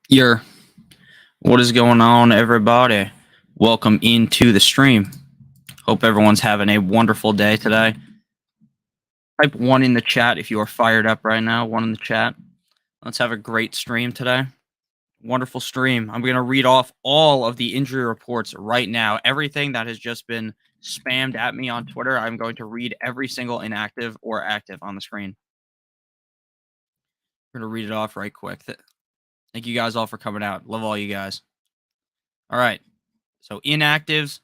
What is going on, everybody? Welcome into the stream. Hope everyone's having a wonderful day today. Type 1 in the chat if you are fired up right now. 1 in the chat. Let's have a great stream today. Wonderful stream. I'm going to read off all of the injury reports right now. Everything that has just been spammed at me on Twitter, I'm going to read every single inactive or active on the screen. I'm going to read it off right quick. Thank you guys all for coming out. Love all you guys. All right. So inactives,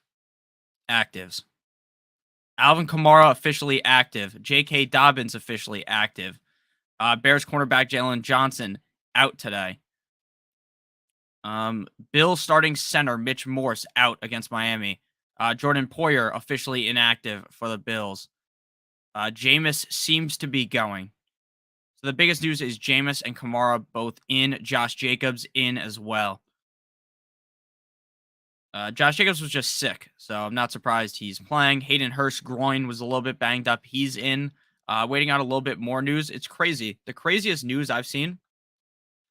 actives. Alvin Kamara officially active. J.K. Dobbins officially active. Bears cornerback Jalen Johnson out today. Bills starting center Mitch Morse out against Miami. Jordan Poyer officially inactive for the Bills. Jameis seems to be going. So the biggest news is Jameis and Kamara both in. Josh Jacobs in as well. Josh Jacobs was just sick, so I'm not surprised he's playing. Hayden Hurst groin was a little bit banged up. He's in. Waiting out a little bit more news. It's crazy. The craziest news I've seen,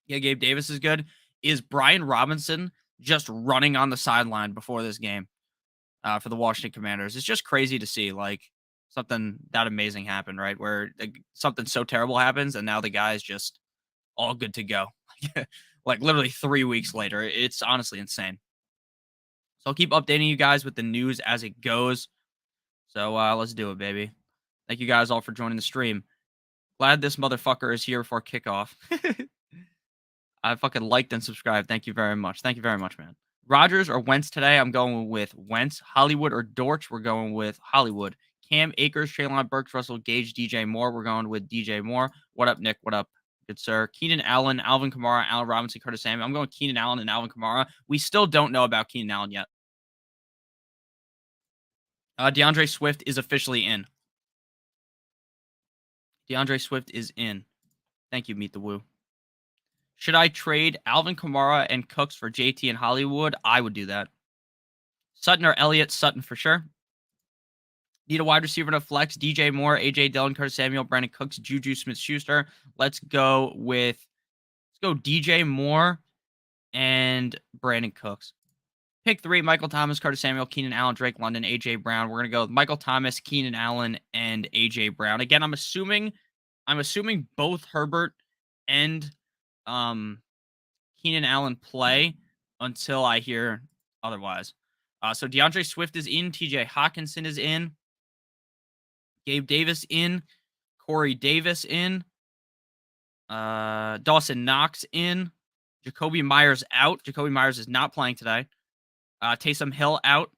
Gabe Davis is good, is Brian Robinson just running on the sideline before this game for the Washington Commanders. It's just crazy to see, like, something that amazing happen, right? Where something so terrible happens, and now the guy is just all good to go. Like, literally 3 weeks later. It's honestly insane. So I'll keep updating you guys with the news as it goes. So let's do it, baby. Thank you guys all for joining the stream. Glad this motherfucker is here for kickoff. I fucking liked and subscribed. Thank you very much. Thank you very much, man. Rodgers or Wentz today? I'm going with Wentz. Hollywood or Dortch? We're going with Hollywood. Cam Akers, Traylon Burks, Russell Gage, DJ Moore. We're going with DJ Moore. What up, Nick? What up? Good sir. Keenan Allen, Alvin Kamara, Allen Robinson, Curtis Samuel. I'm going Keenan Allen and Alvin Kamara. We still don't know about Keenan Allen yet. DeAndre Swift is officially in. DeAndre Swift is in. Thank you, Meet the Woo. Should I trade Alvin Kamara and Cooks for JT and Hollywood? I would do that. Sutton or Elliott? Sutton for sure. Need a wide receiver to flex. DJ Moore, AJ Dillon, Curtis Samuel, Brandon Cooks, Juju Smith-Schuster. Let's go DJ Moore and Brandon Cooks. Pick 3, Michael Thomas, Curtis Samuel, Keenan Allen, Drake London, A.J. Brown. We're going to go with Michael Thomas, Keenan Allen, and A.J. Brown. Again, I'm assuming both Herbert and Keenan Allen play until I hear otherwise. So DeAndre Swift is in. T.J. Hawkinson is in. Gabe Davis in. Corey Davis in. Dawson Knox in. Jacoby Myers out. Jacoby Myers is not playing today. Taysom Hill out.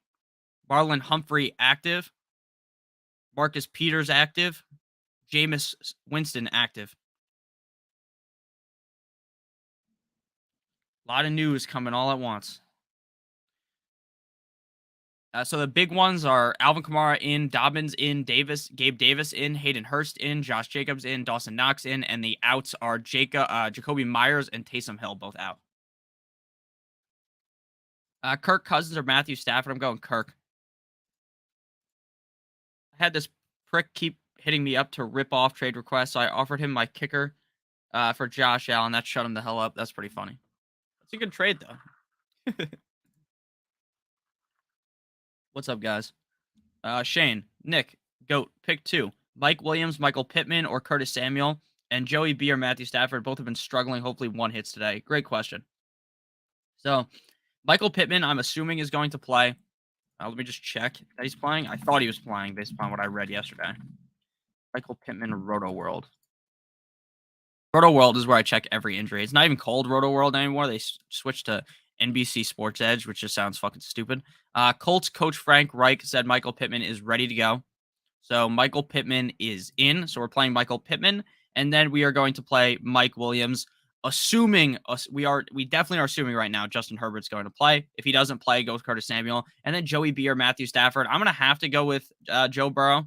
Marlon Humphrey active. Marcus Peters active. Jameis Winston active. A lot of news coming all at once. So the big ones are Alvin Kamara in, Dobbins in, Gabe Davis in, Hayden Hurst in, Josh Jacobs in, Dawson Knox in, and the outs are Jacoby Myers and Taysom Hill both out. Kirk Cousins or Matthew Stafford? I'm going Kirk. I had this prick keep hitting me up to rip off trade requests, so I offered him my kicker for Josh Allen. That shut him the hell up. That's pretty funny. That's a good trade, though. What's up, guys? Shane, Nick, Goat, pick 2. Mike Williams, Michael Pittman, or Curtis Samuel, and Joey B or Matthew Stafford. Both have been struggling. Hopefully 1 hits today. Great question. So Michael Pittman, I'm assuming, is going to play. Let me just check that he's playing. I thought he was playing based upon what I read yesterday. Michael Pittman, Roto World. Roto World is where I check every injury. It's not even called Roto World anymore. They switched to NBC Sports Edge, which just sounds fucking stupid. Colts coach Frank Reich said Michael Pittman is ready to go. So Michael Pittman is in. So we're playing Michael Pittman, and then we are going to play Mike Williams. Assuming we definitely are assuming right now Justin Herbert's going to play. If he doesn't play, go with Curtis Samuel, and then Joey B or Matthew Stafford. I'm gonna have to go with Joe Burrow.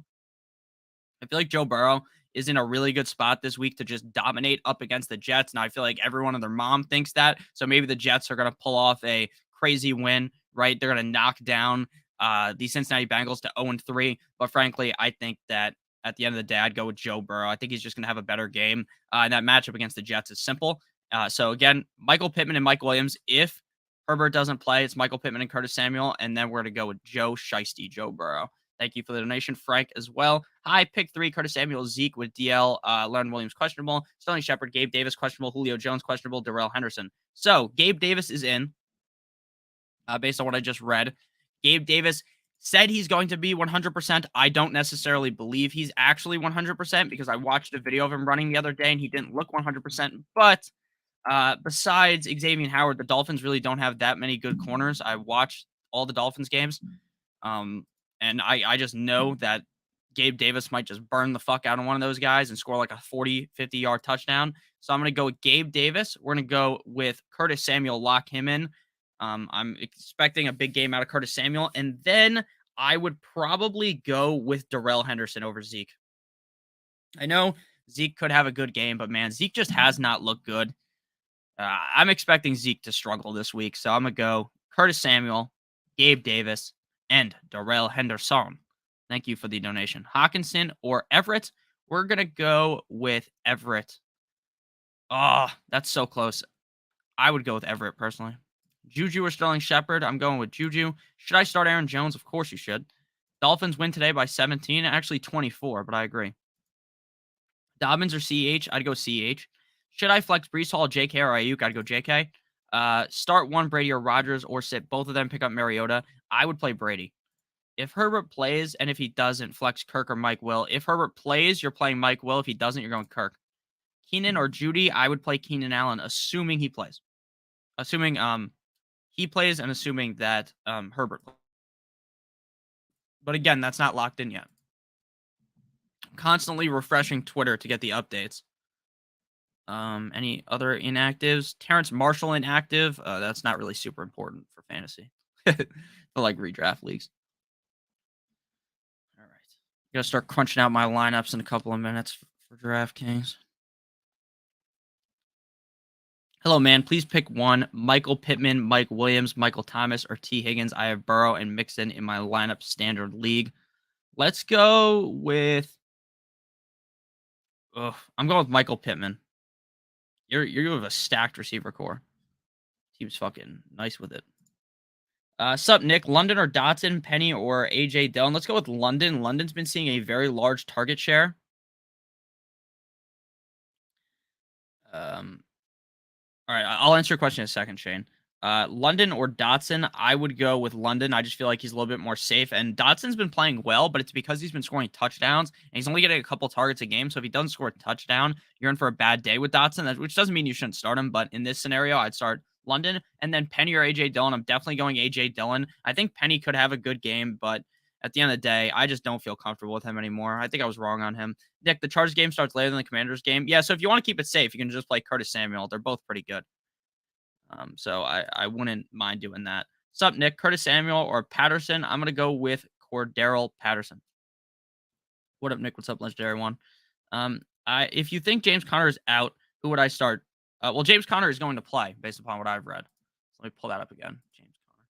I feel like Joe Burrow is in a really good spot this week to just dominate up against the Jets. Now I feel like everyone and their mom thinks that. So maybe the Jets are gonna pull off a crazy win, right? They're gonna knock down the Cincinnati Bengals to 0-3. But frankly, I think that at the end of the day, I'd go with Joe Burrow. I think he's just going to have a better game. And that matchup against the Jets is simple. So again, Michael Pittman and Mike Williams. If Herbert doesn't play, it's Michael Pittman and Curtis Samuel, and then we're going to go with Joe Shiesty, Joe Burrow. Thank you for the donation, Frank, as well. Hi, pick 3, Curtis Samuel, Zeke with DL, Leonard Williams questionable, Sterling Shepard, Gabe Davis questionable, Julio Jones questionable, Darrell Henderson. So Gabe Davis is in, based on what I just read. Gabe Davis said he's going to be 100%. I don't necessarily believe he's actually 100% because I watched a video of him running the other day and he didn't look 100%. But besides Xavier Howard, the Dolphins really don't have that many good corners. I watched all the Dolphins games, and I just know that Gabe Davis might just burn the fuck out on one of those guys and score like a 40, 50-yard touchdown. So I'm going to go with Gabe Davis. We're going to go with Curtis Samuel, lock him in. I'm expecting a big game out of Curtis Samuel. And then I would probably go with Darrell Henderson over Zeke. I know Zeke could have a good game, but man, Zeke just has not looked good. I'm expecting Zeke to struggle this week. So I'm going to go Curtis Samuel, Gabe Davis, and Darrell Henderson. Thank you for the donation. Hawkinson or Everett? We're going to go with Everett. Oh, that's so close. I would go with Everett personally. Juju or Sterling Shepard? I'm going with Juju. Should I start Aaron Jones? Of course you should. Dolphins win today by 17, actually 24, but I agree. Dobbins or CH? I'd go CH. Should I flex Breece Hall, JK, or Ayuk? I'd go JK. Start one Brady or Rodgers, or sit both of them, pick up Mariota. I would play Brady. If Herbert plays, and if he doesn't, flex Kirk or Mike Will. If Herbert plays, you're playing Mike Will. If he doesn't, you're going Kirk. Keenan or Judy? I would play Keenan Allen, assuming he plays. Assuming he plays, and assuming that Herbert plays. But again, that's not locked in yet. Constantly refreshing Twitter to get the updates. Any other inactives? Terrence Marshall inactive. That's not really super important for fantasy. For like redraft leagues. All right. Gotta start crunching out my lineups in a couple of minutes for DraftKings. Hello, man. Please pick one. Michael Pittman, Mike Williams, Michael Thomas, or T. Higgins. I have Burrow and Mixon in my lineup standard league. Let's go with. I'm going with Michael Pittman. You have a stacked receiver core. Team's fucking nice with it. Sup, Nick? London or Dotson, Penny or AJ Dillon? Let's go with London. London's been seeing a very large target share. All right, I'll answer your question in a second, Shane. London or Dotson? I would go with London. I just feel like he's a little bit more safe. And Dotson's been playing well, but it's because he's been scoring touchdowns and he's only getting a couple targets a game. So if he doesn't score a touchdown, you're in for a bad day with Dotson, which doesn't mean you shouldn't start him. But in this scenario, I'd start London and then Penny or AJ Dillon. I'm definitely going AJ Dillon. I think Penny could have a good game, but at the end of the day, I just don't feel comfortable with him anymore. I think I was wrong on him. Nick, the Chargers game starts later than the Commanders game. Yeah, so if you want to keep it safe, you can just play Curtis Samuel. They're both pretty good. So I wouldn't mind doing that. Sup, Nick? Curtis Samuel or Patterson? I'm going to go with Cordarrelle Patterson. What up, Nick? What's up, Legendary One? If you think James Conner is out, who would I start? Well, James Conner is going to play based upon what I've read. So let me pull that up again. James Conner.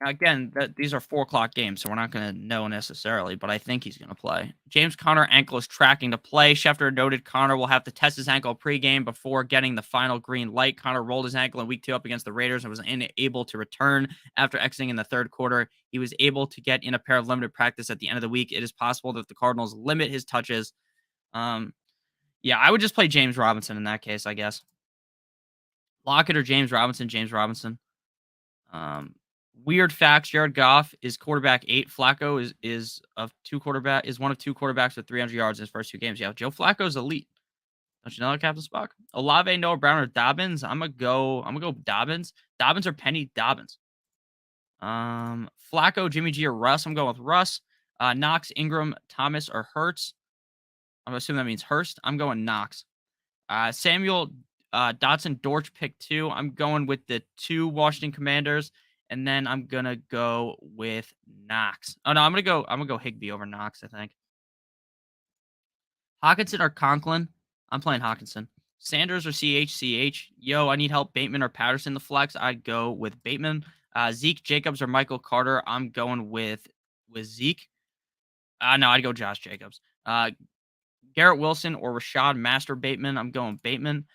Now, again, these are 4 o'clock games, so we're not going to know necessarily, but I think he's going to play. James Conner ankle is tracking to play. Schefter noted Conner will have to test his ankle pregame before getting the final green light. Conner rolled his ankle in week 2 up against the Raiders and was unable to return after exiting in the third quarter. He was able to get in a pair of limited practice at the end of the week. It is possible that the Cardinals limit his touches. Yeah, I would just play James Robinson in that case, I guess. Lockett or James Robinson? James Robinson. Weird facts: Jared Goff is quarterback 8. Flacco is one of 2 quarterbacks with 300 yards in his first 2 games. Yeah, Joe Flacco's elite. Don't you know that, Captain Spock? Olave, Noah Brown, or Dobbins? I'm gonna go Dobbins. Dobbins or Penny? Dobbins. Flacco, Jimmy G, or Russ? I'm going with Russ. Knox, Ingram, Thomas, or Hurts? I'm assuming that means Hurst. I'm going Knox. Samuel, Dotson, Dortch, pick 2. I'm going with the 2 Washington Commanders. And then I'm gonna go with Knox. Oh no, I'm gonna go Higbee over Knox, I think. Hawkinson or Conklin? I'm playing Hawkinson. Sanders or CH? Yo, I need help. Bateman or Patterson the flex? I'd go with Bateman. Zeke Jacobs or Michael Carter? I'm going with Zeke. No, I'd go Josh Jacobs. Garrett Wilson or Rashad Master Bateman. I'm going Bateman.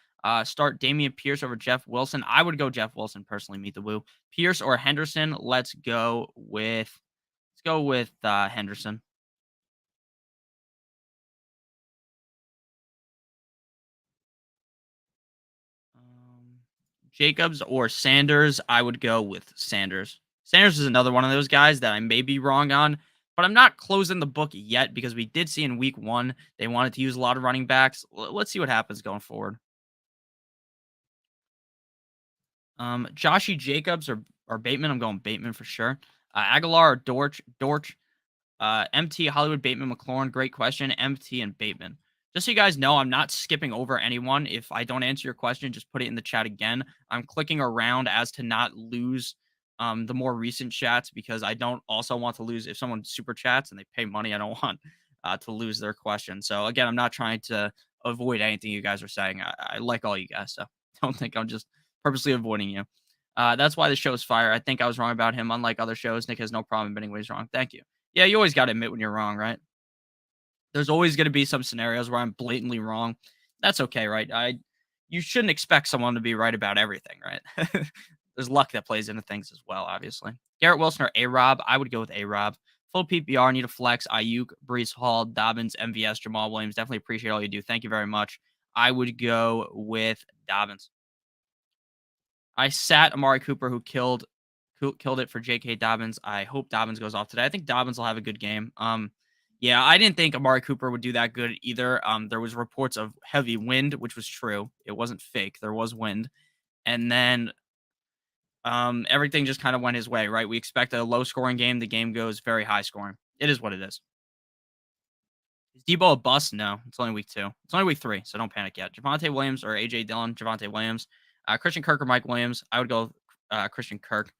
Start Damian Pierce over Jeff Wilson. I would go Jeff Wilson personally. Meet the woo. Pierce or Henderson. Let's go with Henderson. Um, Jacobs or Sanders. I would go with Sanders. Sanders is another one of those guys that I may be wrong on, but I'm not closing the book yet because we did see in week one they wanted to use a lot of running backs. Let's see what happens going forward. Joshy Jacobs or Bateman. I'm going Bateman for sure. Aguilar or Dortch. MT, Hollywood, Bateman, McLaurin. Great question. MT and Bateman. Just so you guys know, I'm not skipping over anyone. If I don't answer your question, just put it in the chat again. I'm clicking around as to not lose the more recent chats because I don't also want to lose if someone super chats and they pay money. I don't want to lose their question. So again, I'm not trying to avoid anything you guys are saying. I like all you guys, so don't think I'm just purposely avoiding you. That's why the show is fire. I think I was wrong about him. Unlike other shows, Nick has no problem admitting when he's wrong. Thank you. Yeah, you always got to admit when you're wrong, right? There's always going to be some scenarios where I'm blatantly wrong. That's okay, right? You shouldn't expect someone to be right about everything, right? There's luck that plays into things as well, obviously. Garrett Wilson or A Rob? I would go with A Rob. Full PPR, need a flex. Ayuk, Brees Hall, Dobbins, MVS, Jamal Williams. Definitely appreciate all you do. Thank you very much. I would go with Dobbins. I sat Amari Cooper, who killed it for J.K. Dobbins. I hope Dobbins goes off today. I think Dobbins will have a good game. Yeah, I didn't think Amari Cooper would do that good either. There was reports of heavy wind, which was true. It wasn't fake. There was wind, and then everything just kind of went his way. Right? We expect a low scoring game. The game goes very high scoring. It is what it is. Is Debo a bust? No, it's only week 2. It's only week 3, so don't panic yet. Javante Williams or AJ Dillon? Javante Williams. Christian Kirk or Mike Williams? I would go Christian Kirk.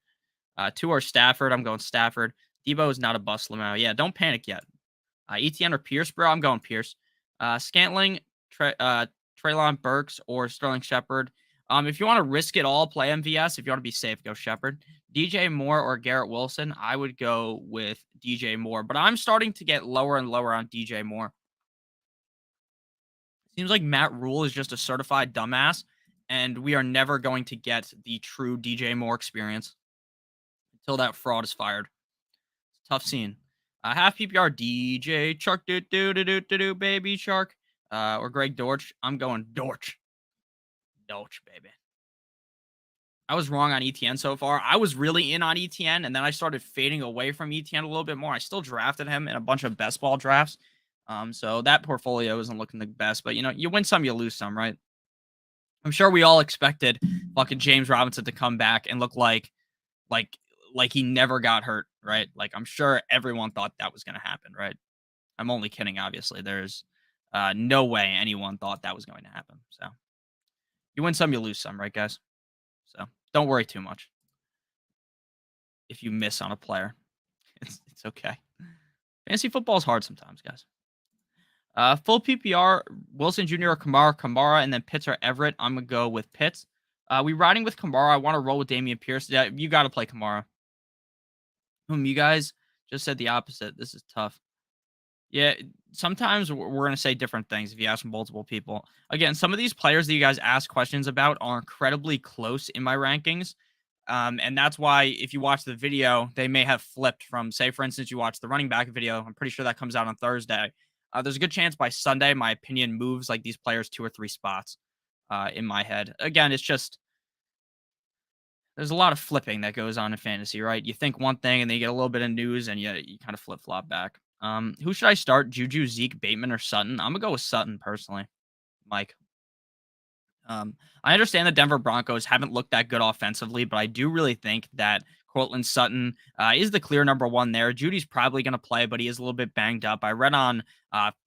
2 or Stafford. I'm going Stafford. Debo is not a bust, Lamau. Yeah, don't panic yet. ETN or Pierce, bro? I'm going Pierce. Scantling, Traylon Burks, or Sterling Shepard. If you want to risk it all, play MVS. If you want to be safe, go Shepard. DJ Moore or Garrett Wilson? I would go with DJ Moore, but I'm starting to get lower and lower on DJ Moore. Seems like Matt Rule is just a certified dumbass, and we are never going to get the true DJ Moore experience until that fraud is fired. It's a tough scene. Half PPR DJ Chark do baby Shark. Or Greg Dortch. I'm going Dortch. Dortch, baby. I was wrong on ETN so far. I was really in on ETN, and then I started fading away from ETN a little bit more. I still drafted him in a bunch of best ball drafts. So that portfolio isn't looking the best, but you win some, you lose some, right? I'm sure we all expected fucking James Robinson to come back and look like like he never got hurt, right? Like I'm sure everyone thought that was going to happen, right? I'm only kidding, obviously. There's no way anyone thought that was going to happen. So you win some, you lose some, right, guys? So don't worry too much if you miss on a player. It's okay. Fantasy football is hard sometimes, guys. Full PPR, Wilson Jr. or Kamara, and then Pitts or Everett. I'm gonna go with Pitts. We riding with Kamara. I want to roll with Damian Pierce. Yeah, you got to play Kamara. You guys just said the opposite. This is tough. Yeah, sometimes we're going to say different things if you ask multiple people. Again, some of these players that you guys ask questions about are incredibly close in my rankings. And that's why if you watch the video, they may have flipped from, say, for instance, you watch the running back video. I'm pretty sure that comes out on Thursday. There's a good chance by Sunday, my opinion moves like these players 2 or 3 spots in my head. Again, it's just there's a lot of flipping that goes on in fantasy, right? You think one thing and then you get a little bit of news and you kind of flip flop back. Who should I start? Juju, Zeke, Bateman, or Sutton? I'm gonna go with Sutton personally. Mike. I understand the Denver Broncos haven't looked that good offensively, but I do really think that Cortland Sutton is the clear number 1 there. Judy's probably going to play, but he is a little bit banged up. I read on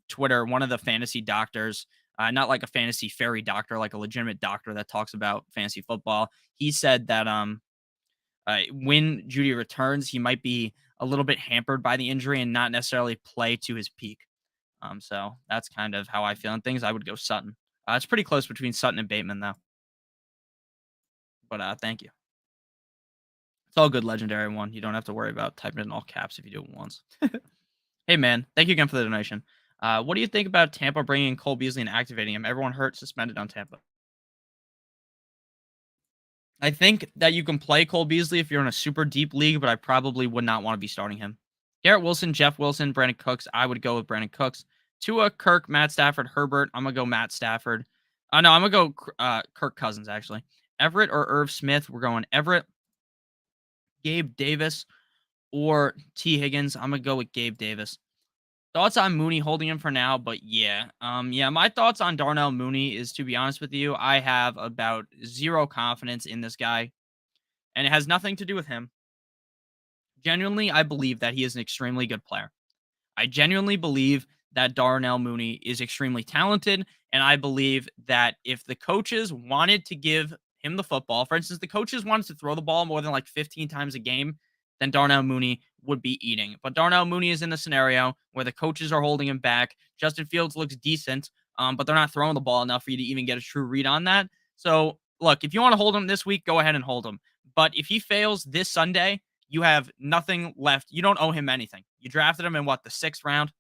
Twitter, one of the fantasy doctors, not like a fantasy fairy doctor, like a legitimate doctor that talks about fantasy football. He said that when Judy returns, he might be a little bit hampered by the injury and not necessarily play to his peak. So that's kind of how I feel on things. I would go Sutton. It's pretty close between Sutton and Bateman, though. But thank you. It's all good, legendary one. You don't have to worry about typing it in all caps if you do it once. Hey, man. Thank you again for the donation. What do you think about Tampa bringing in Cole Beasley and activating him? Everyone hurt, suspended on Tampa. I think that you can play Cole Beasley if you're in a super deep league, but I probably would not want to be starting him. Garrett Wilson, Jeff Wilson, Brandon Cooks. I would go with Brandon Cooks. Tua, Kirk, Matt Stafford, Herbert. I'm gonna go Matt Stafford. No, I'm gonna go Kirk Cousins actually. Everett or Irv Smith. We're going Everett, Gabe Davis, or T Higgins. I'm gonna go with Gabe Davis. Thoughts on Mooney holding him for now, but yeah, my thoughts on Darnell Mooney is, to be honest with you, I have about zero confidence in this guy, and it has nothing to do with him. Genuinely, I believe that he is an extremely good player. I genuinely believe that Darnell Mooney is extremely talented, and I believe that if the coaches wanted to give him the football, for instance, the coaches wanted to throw the ball more than like 15 times a game, then Darnell Mooney would be eating. But Darnell Mooney is in the scenario where the coaches are holding him back. Justin Fields looks decent, but they're not throwing the ball enough for you to even get a true read on that. So, look, if you want to hold him this week, go ahead and hold him. But if he fails this Sunday, you have nothing left. You don't owe him anything. You drafted him in what, the 6th round?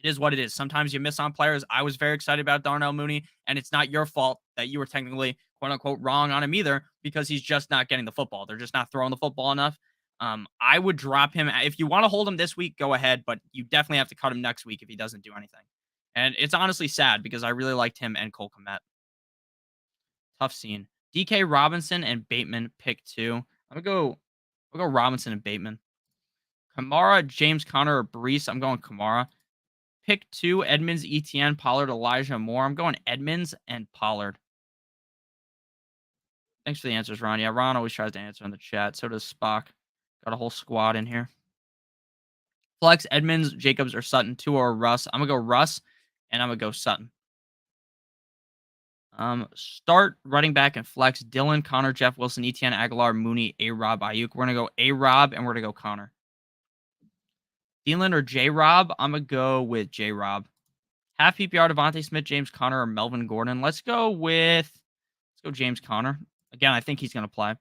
It is what it is. Sometimes you miss on players. I was very excited about Darnell Mooney, and it's not your fault that you were technically quote unquote wrong on him either, because he's just not getting the football. They're just not throwing the football enough. I would drop him. If you want to hold him this week, go ahead, but you definitely have to cut him next week if he doesn't do anything. And it's honestly sad because I really liked him and Cole Kmet. Tough scene. DK Robinson and Bateman pick 2. I'll go Robinson and Bateman. Kamara, James Conner, or Brees. I'm going Kamara. Pick 2, Edmonds, ETN, Pollard, Elijah Moore. I'm going Edmonds and Pollard. Thanks for the answers, Ron. Yeah, Ron always tries to answer in the chat. So does Spock. Got a whole squad in here. Flex, Edmonds, Jacobs, or Sutton. 2 or Russ. I'm going to go Russ, and I'm going to go Sutton. Start running back and flex. Dylan, Connor, Jeff Wilson, ETN, Aguilar, Mooney, A-Rob, Ayuk. We're going to go A-Rob, and we're going to go Connor. Thielen or J-Rob? I'm going to go with J-Rob. Half PPR, Devontae Smith, James Conner, or Melvin Gordon. Let's go James Conner. Again, I think he's going to play.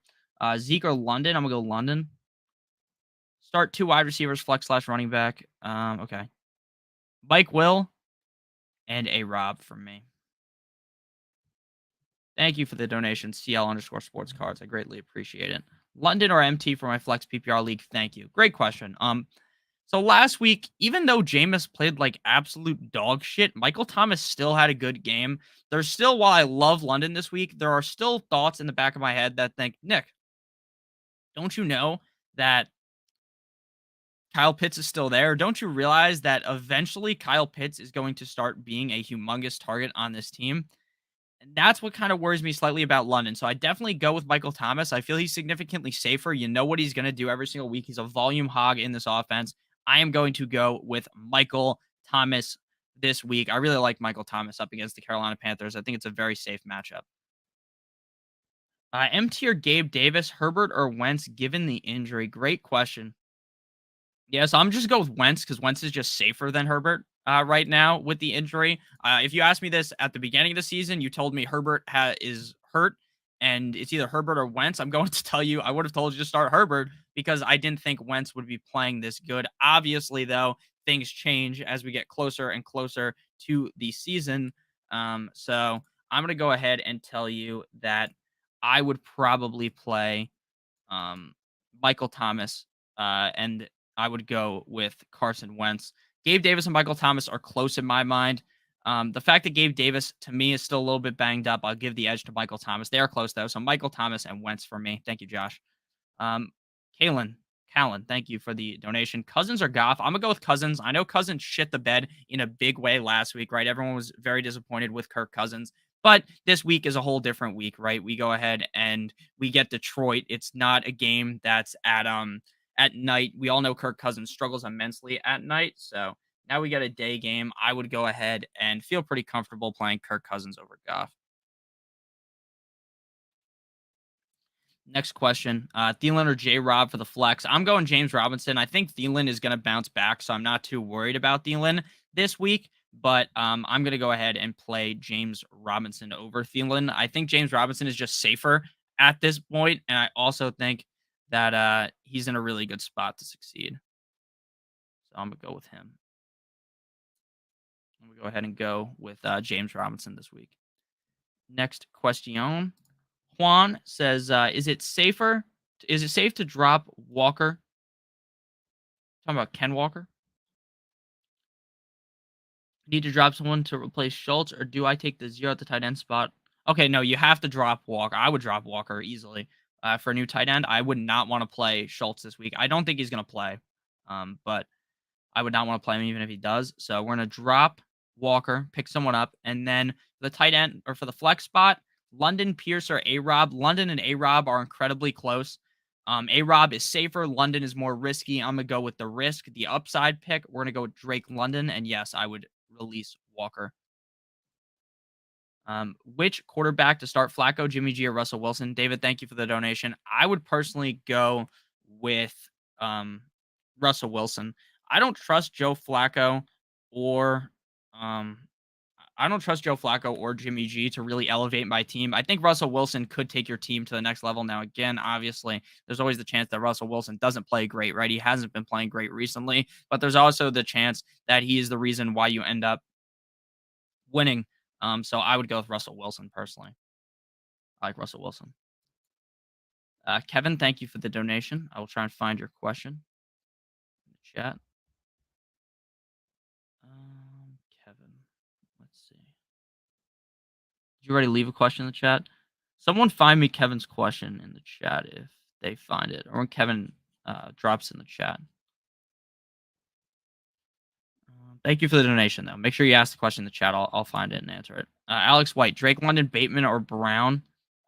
Zeke or London. I'm going to go London. Start 2 wide receivers, flex / running back. Okay. Mike Will and A-Rob from me. Thank you for the donation, CL_sports cards. I greatly appreciate it. London or MT for my flex PPR league. Thank you. Great question. So last week, even though Jameis played like absolute dog shit, Michael Thomas still had a good game. There's still, while I love London this week, there are still thoughts in the back of my head that think, Nick, don't you know that Kyle Pitts is still there? Don't you realize that eventually Kyle Pitts is going to start being a humongous target on this team? And that's what kind of worries me slightly about London. So I definitely go with Michael Thomas. I feel he's significantly safer. You know what he's going to do every single week. He's a volume hog in this offense. I am going to go with Michael Thomas this week. I really like Michael Thomas up against the Carolina Panthers. I think it's a very safe matchup. MT or Gabe Davis, Herbert or Wentz, given the injury? Great question. Yeah, so I'm just go with Wentz because Wentz is just safer than Herbert right now with the injury. If you asked me this at the beginning of the season, you told me Herbert is hurt and it's either Herbert or Wentz. I'm going to tell you I would have told you to start Herbert because I didn't think Wentz would be playing this good. Obviously, though, things change as we get closer and closer to the season. So I'm going to go ahead and tell you that I would probably play Michael Thomas and I would go with Carson Wentz. Gabe Davis and Michael Thomas are close in my mind. The fact that Gabe Davis, to me, is still a little bit banged up, I'll give the edge to Michael Thomas. They are close, though. So Michael Thomas and Wentz for me. Thank you, Josh. Um, Callan, thank you for the donation. Cousins or Goff? I'm going to go with Cousins. I know Cousins shit the bed in a big way last week, right? Everyone was very disappointed with Kirk Cousins. But this week is a whole different week, right? We go ahead and we get Detroit. It's not a game that's at night. We all know Kirk Cousins struggles immensely at night. So now we got a day game. I would go ahead and feel pretty comfortable playing Kirk Cousins over Goff. Next question. Thielen or J-Rob for the flex? I'm going James Robinson. I think Thielen is going to bounce back, so I'm not too worried about Thielen this week. But I'm going to go ahead and play James Robinson over Thielen. I think James Robinson is just safer at this point, and I also think that he's in a really good spot to succeed. So I'm going to go with him. We'll go ahead and go with James Robinson this week. Next question. Juan says, is it safe to drop Walker? Talking about Ken Walker. Need to drop someone to replace Schultz, or do I take the 0 at the tight end spot? Okay, no, you have to drop Walker. I would drop Walker easily. For a new tight end, I would not want to play Schultz this week. I don't think he's going to play, but I would not want to play him even if he does. So we're going to drop Walker, pick someone up, and then the tight end or for the flex spot, London, Pierce, or A-Rob. London and A-Rob are incredibly close. A-Rob is safer. London is more risky. I'm going to go with the risk, the upside pick. We're going to go with Drake London. And yes, I would release Walker. Which quarterback to start, Flacco, Jimmy G, or Russell Wilson? David, thank you for the donation. I would personally go with Russell Wilson. I don't trust Joe Flacco or Jimmy G to really elevate my team. I think Russell Wilson could take your team to the next level. Now, again, obviously, there's always the chance that Russell Wilson doesn't play great, right? He hasn't been playing great recently, but there's also the chance that he is the reason why you end up winning. So I would go with Russell Wilson personally. I like Russell Wilson. Kevin, thank you for the donation. I will try and find your question in the chat. Kevin, let's see. Did you already leave a question in the chat? Someone find me Kevin's question in the chat if they find it, or when Kevin drops in the chat. Thank you for the donation, though. Make sure you ask the question in the chat. I'll find it and answer it. Alex White, Drake London, Bateman, or Brown?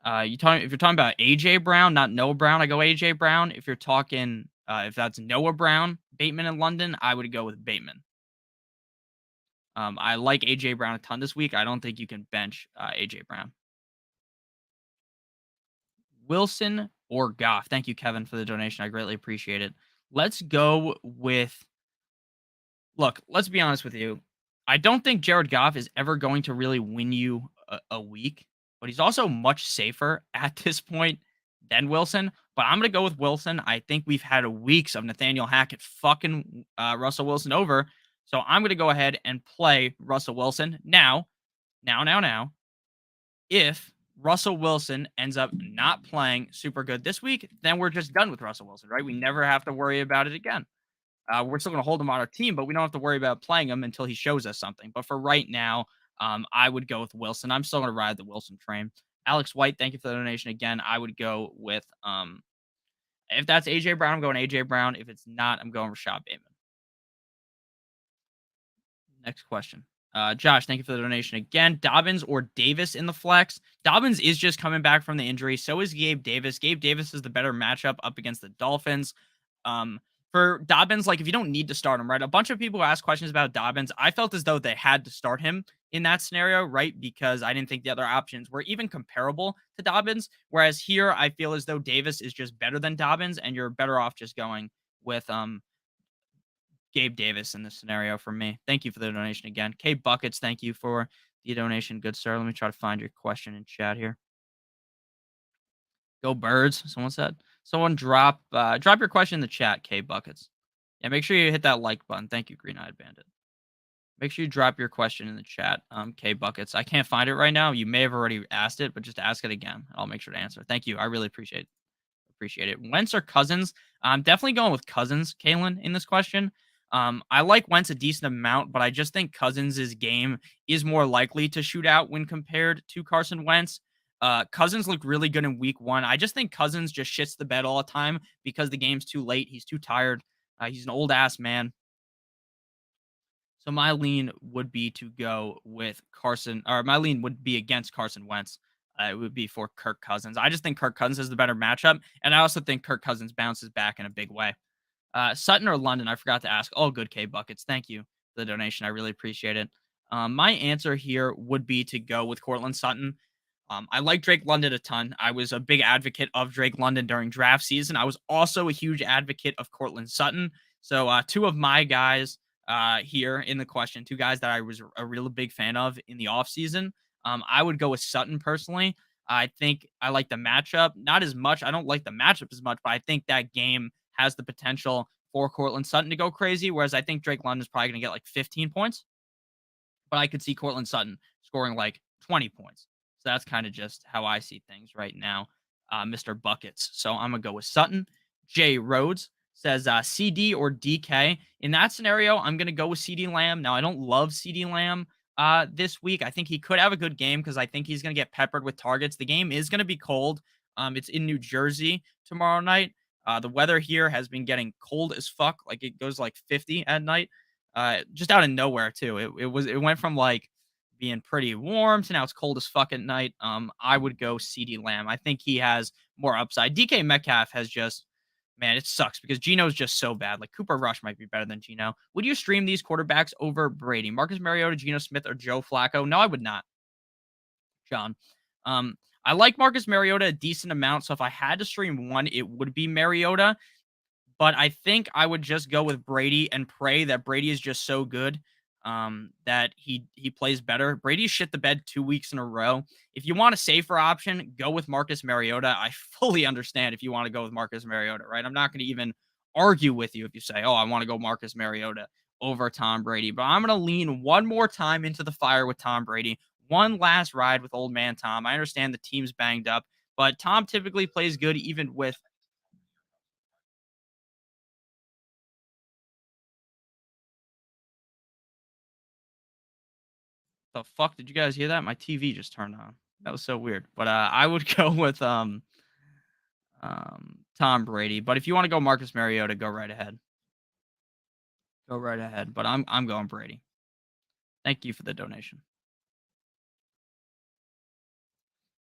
If you're talking about AJ Brown, not Noah Brown, I go AJ Brown. If you're talking, if that's Noah Brown, Bateman, and London, I would go with Bateman. I like AJ Brown a ton this week. I don't think you can bench AJ Brown. Wilson or Goff? Thank you, Kevin, for the donation. I greatly appreciate it. Let's go with. Look, let's be honest with you. I don't think Jared Goff is ever going to really win you a week, but he's also much safer at this point than Wilson. But I'm going to go with Wilson. I think we've had weeks of Nathaniel Hackett fucking Russell Wilson over. So I'm going to go ahead and play Russell Wilson. Now, if Russell Wilson ends up not playing super good this week, then we're just done with Russell Wilson, right? We never have to worry about it again. We're still going to hold him on our team, but we don't have to worry about playing him until he shows us something. But for right now, I would go with Wilson. I'm still going to ride the Wilson train. Alex White, thank you for the donation again. I would go with, if that's AJ Brown, I'm going AJ Brown. If it's not, I'm going Rashad Bateman. Next question. Josh, thank you for the donation again. Dobbins or Davis in the flex? Dobbins is just coming back from the injury. So is Gabe Davis. Gabe Davis is the better matchup up against the Dolphins. For Dobbins, like if you don't need to start him, right? A bunch of people ask questions about Dobbins. I felt as though they had to start him in that scenario, right? Because I didn't think the other options were even comparable to Dobbins. Whereas here, I feel as though Davis is just better than Dobbins, and you're better off just going with Gabe Davis in this scenario for me. Thank you for the donation again. K Buckets, thank you for the donation. Good sir. Let me try to find your question in chat here. Go Birds, someone said. Someone drop your question in the chat, K Buckets. Yeah, make sure you hit that like button. Thank you, Green Eyed Bandit. Make sure you drop your question in the chat, K Buckets. I can't find it right now. You may have already asked it, but just ask it again. I'll make sure to answer. Thank you. I really appreciate it. Wentz or Cousins? I'm definitely going with Cousins, Kalen, in this question. I like Wentz a decent amount, but I just think Cousins' game is more likely to shoot out when compared to Carson Wentz. Cousins looked really good in week 1. I just think Cousins just shits the bed all the time because the game's too late. He's too tired. He's an old ass man. So my lean would be to go with Carson, or my lean would be against Carson Wentz. It would be for Kirk Cousins. I just think Kirk Cousins is the better matchup, and I also think Kirk Cousins bounces back in a big way. Sutton or London? I forgot to ask. All good, K Buckets. Thank you for the donation. I really appreciate it. My answer here would be to go with Cortland Sutton. I like Drake London a ton. I was a big advocate of Drake London during draft season. I was also a huge advocate of Cortland Sutton. So two of my guys here in the question, two guys that I was a really big fan of in the offseason. I would go with Sutton personally. I think I like the matchup. Not as much. I don't like the matchup as much, but I think that game has the potential for Cortland Sutton to go crazy, whereas I think Drake London is probably going to get like 15 points. but I could see Cortland Sutton scoring like 20 points. So that's kind of just how I see things right now, Mr. Buckets. So I'm going to go with Sutton. Jay Rhodes says CD or DK. In that scenario, I'm going to go with CD Lamb. Now, I don't love CD Lamb this week. I think he could have a good game because I think he's going to get peppered with targets. The game is going to be cold. It's in New Jersey tomorrow night. The weather here has been getting cold as fuck. Like it goes like 50 at night. Just out of nowhere too. It went from like being pretty warm to now it's cold as fuck at night. I would go CD Lamb. I think he has more upside. DK Metcalf has just, man, it sucks because Geno's just so bad. Like Cooper Rush might be better than Geno. Would you stream these quarterbacks over Brady? Marcus Mariota, Geno Smith, or Joe Flacco? No, I would not, John. I like Marcus Mariota a decent amount. So if I had to stream one, it would be Mariota. But I think I would just go with Brady and pray that Brady is just so good that he plays better. Brady shit the bed 2 weeks in a row. If you want a safer option, go with Marcus Mariota. I fully understand if you want to go with Marcus Mariota, right? I'm not going to even argue with you if you say, oh, I want to go Marcus Mariota over Tom Brady. But I'm going to lean one more time into the fire with Tom Brady. One last ride with old man Tom. I understand the team's banged up, but Tom typically plays good even with. The fuck did you guys hear that? My TV just turned on. That was so weird. But I would go with Tom Brady. But if you want to go Marcus Mariota, go right ahead. Go right ahead. But I'm going Brady. Thank you for the donation.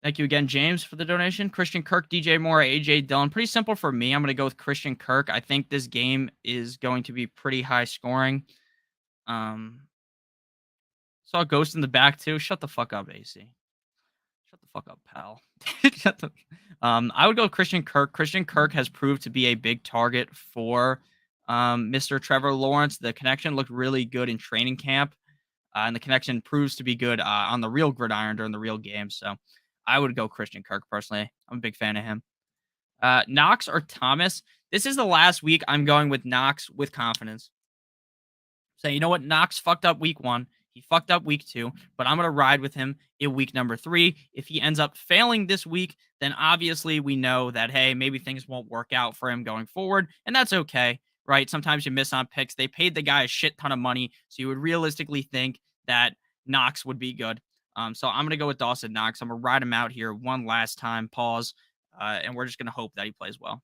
Thank you again, James, for the donation. Christian Kirk, DJ Moore, AJ Dillon. Pretty simple for me. I'm going to go with Christian Kirk. I think this game is going to be pretty high scoring. Saw Ghost in the back too. Shut the fuck up, AC. Shut the fuck up, pal. I would go Christian Kirk. Christian Kirk has proved to be a big target for Mr. Trevor Lawrence. The connection looked really good in training camp, and the connection proves to be good on the real gridiron during the real game. So I would go Christian Kirk personally. I'm a big fan of him. Knox or Thomas? This is the last week I'm going with Knox with confidence. So you know what? Knox fucked up week 1. He fucked up week 2, but I'm going to ride with him in week number 3. If he ends up failing this week, then obviously we know that, hey, maybe things won't work out for him going forward, and that's okay, right? Sometimes you miss on picks. They paid the guy a shit ton of money, so you would realistically think that Knox would be good. So I'm going to go with Dawson Knox. I'm going to ride him out here one last time, pause, and we're just going to hope that he plays well.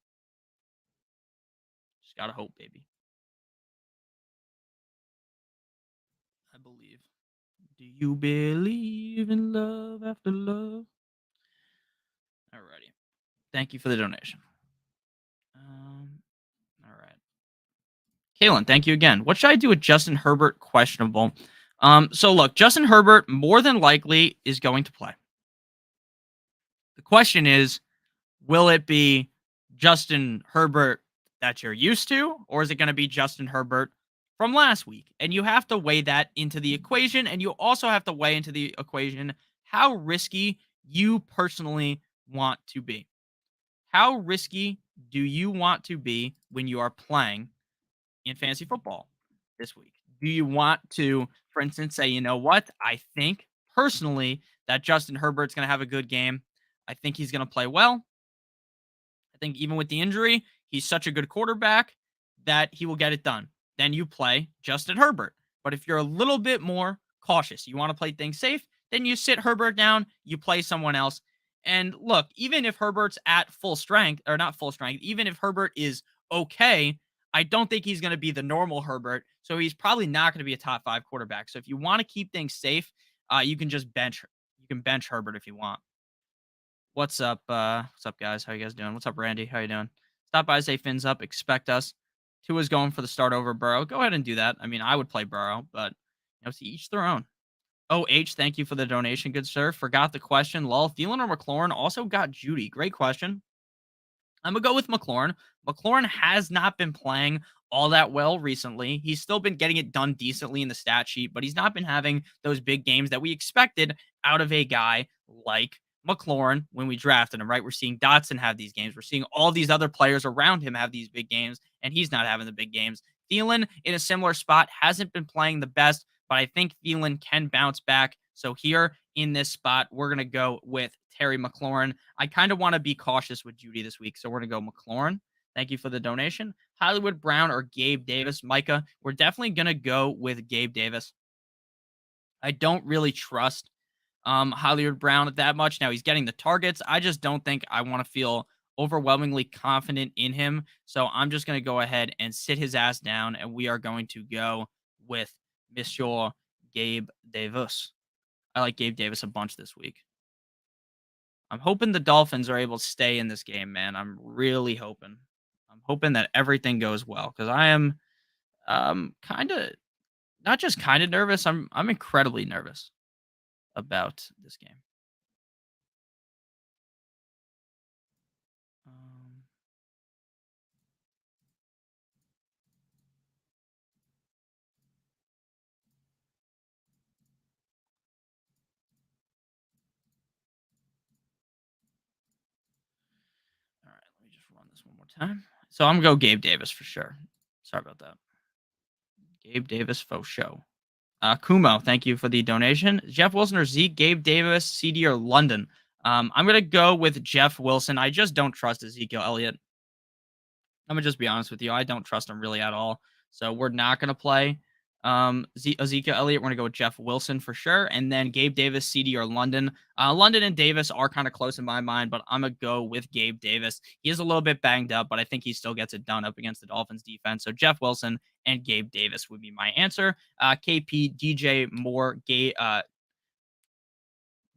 Just got to hope, baby. I believe. Do you believe in love after love? Alrighty. Thank you for the donation. All right. Kalen, thank you again. What should I do with Justin Herbert? Questionable. So look, Justin Herbert more than likely is going to play. The question is, will it be Justin Herbert that you're used to, or is it going to be Justin Herbert from last week? And you have to weigh that into the equation, and you also have to weigh into the equation how risky you personally want to be. How risky do you want to be when you are playing in fantasy football this week? Do you want to, for instance, say, you know what? I think personally that Justin Herbert's going to have a good game. I think he's going to play well. I think even with the injury, he's such a good quarterback that he will get it done. Then you play Justin Herbert. But if you're a little bit more cautious, you want to play things safe, then you sit Herbert down, you play someone else. And look, even if Herbert's at full strength, or not full strength, even if Herbert is okay, I don't think he's going to be the normal Herbert. So he's probably not going to be a top 5 quarterback. So if you want to keep things safe, you can just bench. You can bench Herbert if you want. What's up? What's up, guys? How you guys doing? What's up, Randy? How you doing? Stop by, say fins up. Expect us. Tua's going for the start over Burrow. Go ahead and do that. I mean, I would play Burrow, but to each their own. Oh, H, thank you for the donation, good sir. Forgot the question. Lol, Thielen or McLaurin? Also got Judy. Great question. I'm going to go with McLaurin. McLaurin has not been playing all that well recently. He's still been getting it done decently in the stat sheet, but he's not been having those big games that we expected out of a guy like McLaurin when we drafted him, right? We're seeing Dotson have these games. We're seeing all these other players around him have these big games, and he's not having the big games. Thielen, in a similar spot, hasn't been playing the best, but I think Thielen can bounce back. So here in this spot, we're going to go with Terry McLaurin. I kind of want to be cautious with Judy this week, so we're going to go McLaurin. Thank you for the donation. Hollywood Brown or Gabe Davis. Micah, we're definitely going to go with Gabe Davis. I don't really trust Hollywood Brown that much. Now he's getting the targets. I just don't think I want to feel overwhelmingly confident in him. So I'm just going to go ahead and sit his ass down, and we are going to go with Monsieur Gabe Davis. I like Gabe Davis a bunch this week. I'm hoping the Dolphins are able to stay in this game, man. I'm really hoping. I'm hoping that everything goes well because I am kind of not just kind of nervous. I'm incredibly nervous about this game. Um, all right, let me just run this one more time. So I'm gonna go Gabe Davis for sure. Sorry about that. Gabe Davis faux show. Kumo, thank you for the donation. Jeff Wilson or Zeke, Gabe Davis, CD or London. I'm gonna go with Jeff Wilson. I just don't trust Ezekiel Elliott. I'm gonna just be honest with you. I don't trust him really at all. So we're not gonna play Ezekiel Elliott. We're gonna go with Jeff Wilson for sure, and then Gabe Davis, CD or London. London and Davis are kind of close in my mind, but I'm gonna go with Gabe Davis. He is a little bit banged up, but I think he still gets it done up against the Dolphins defense. So Jeff Wilson and Gabe Davis would be my answer. KP, DJ Moore,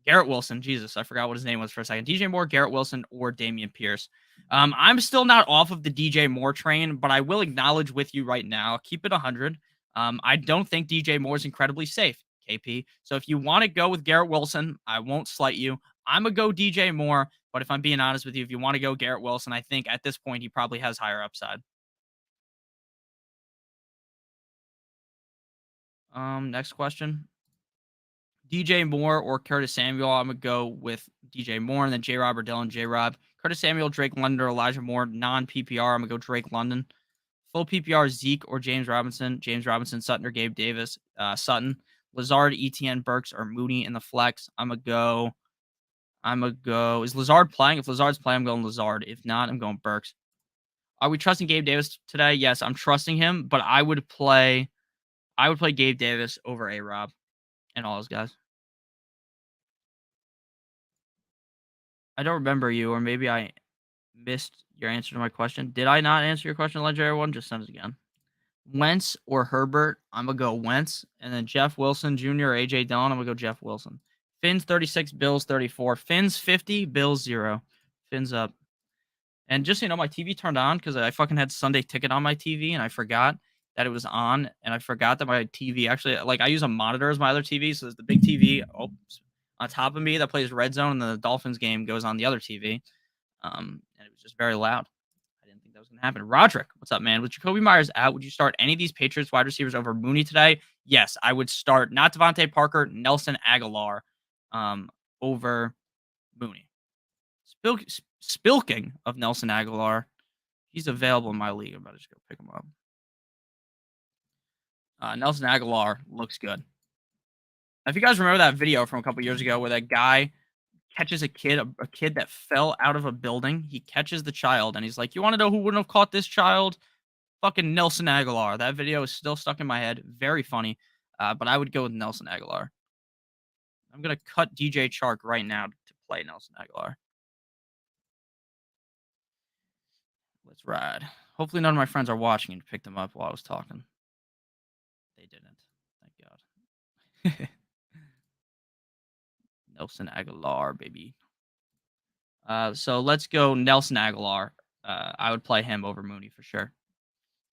Garrett Wilson. Jesus, I forgot what his name was for a second. DJ Moore, Garrett Wilson, or Damian Pierce. I'm still not off of the DJ Moore train, but I will acknowledge with you right now, keep it 100. I don't think DJ Moore is incredibly safe, KP. So if you want to go with Garrett Wilson, I won't slight you. I'm going to go DJ Moore, but if I'm being honest with you, if you want to go Garrett Wilson, I think at this point he probably has higher upside. Next question. DJ Moore or Curtis Samuel. I'm going to go with DJ Moore and then J. Rob or Dylan J. Rob. Curtis Samuel, Drake London or Elijah Moore. Non PPR. I'm going to go Drake London. Full PPR, Zeke or James Robinson. James Robinson, Sutton or Gabe Davis. Sutton. Lazard, ETN, Burks or Mooney in the flex. I'm going to go. Is Lazard playing? If Lazard's playing, I'm going Lazard. If not, I'm going Burks. Are we trusting Gabe Davis today? Yes, I'm trusting him, but I would play Gabe Davis over A Rob and all those guys. I don't remember you, or maybe I missed your answer to my question. Did I not answer your question, legendary one? Just send it again. Wentz or Herbert? I'm gonna go Wentz, and then Jeff Wilson Jr. AJ Dillon. I'm gonna go Jeff Wilson. Fins 36, Bills 34. Fins 50, Bills 0. Fins up. And just so you know, my TV turned on because I fucking had Sunday Ticket on my TV, and I forgot that it was on, and I forgot that my TV actually, like, I use a monitor as my other TV, so there's the big TV on top of me that plays Red Zone, and the Dolphins game goes on the other TV. And it was just very loud. I didn't think that was going to happen. Roderick, what's up, man? With Jacoby Myers out, would you start any of these Patriots wide receivers over Mooney today? Yes, I would start not Devontae Parker, Nelson Aguilar over Mooney. Spilking of Nelson Aguilar. He's available in my league. I'm about to just go pick him up. Nelson Aguilar looks good. If you guys remember that video from a couple years ago where that guy catches a kid that fell out of a building. He catches the child, and he's like, "You want to know who wouldn't have caught this child? Fucking Nelson Aguilar." That video is still stuck in my head. Very funny. But I would go with Nelson Aguilar. I'm going to cut DJ Chark right now to play Nelson Aguilar. Let's ride. Hopefully none of my friends are watching and picked them up while I was talking. They didn't. Thank God. Nelson Aguilar, baby. So let's go Nelson Aguilar. I would play him over Mooney for sure.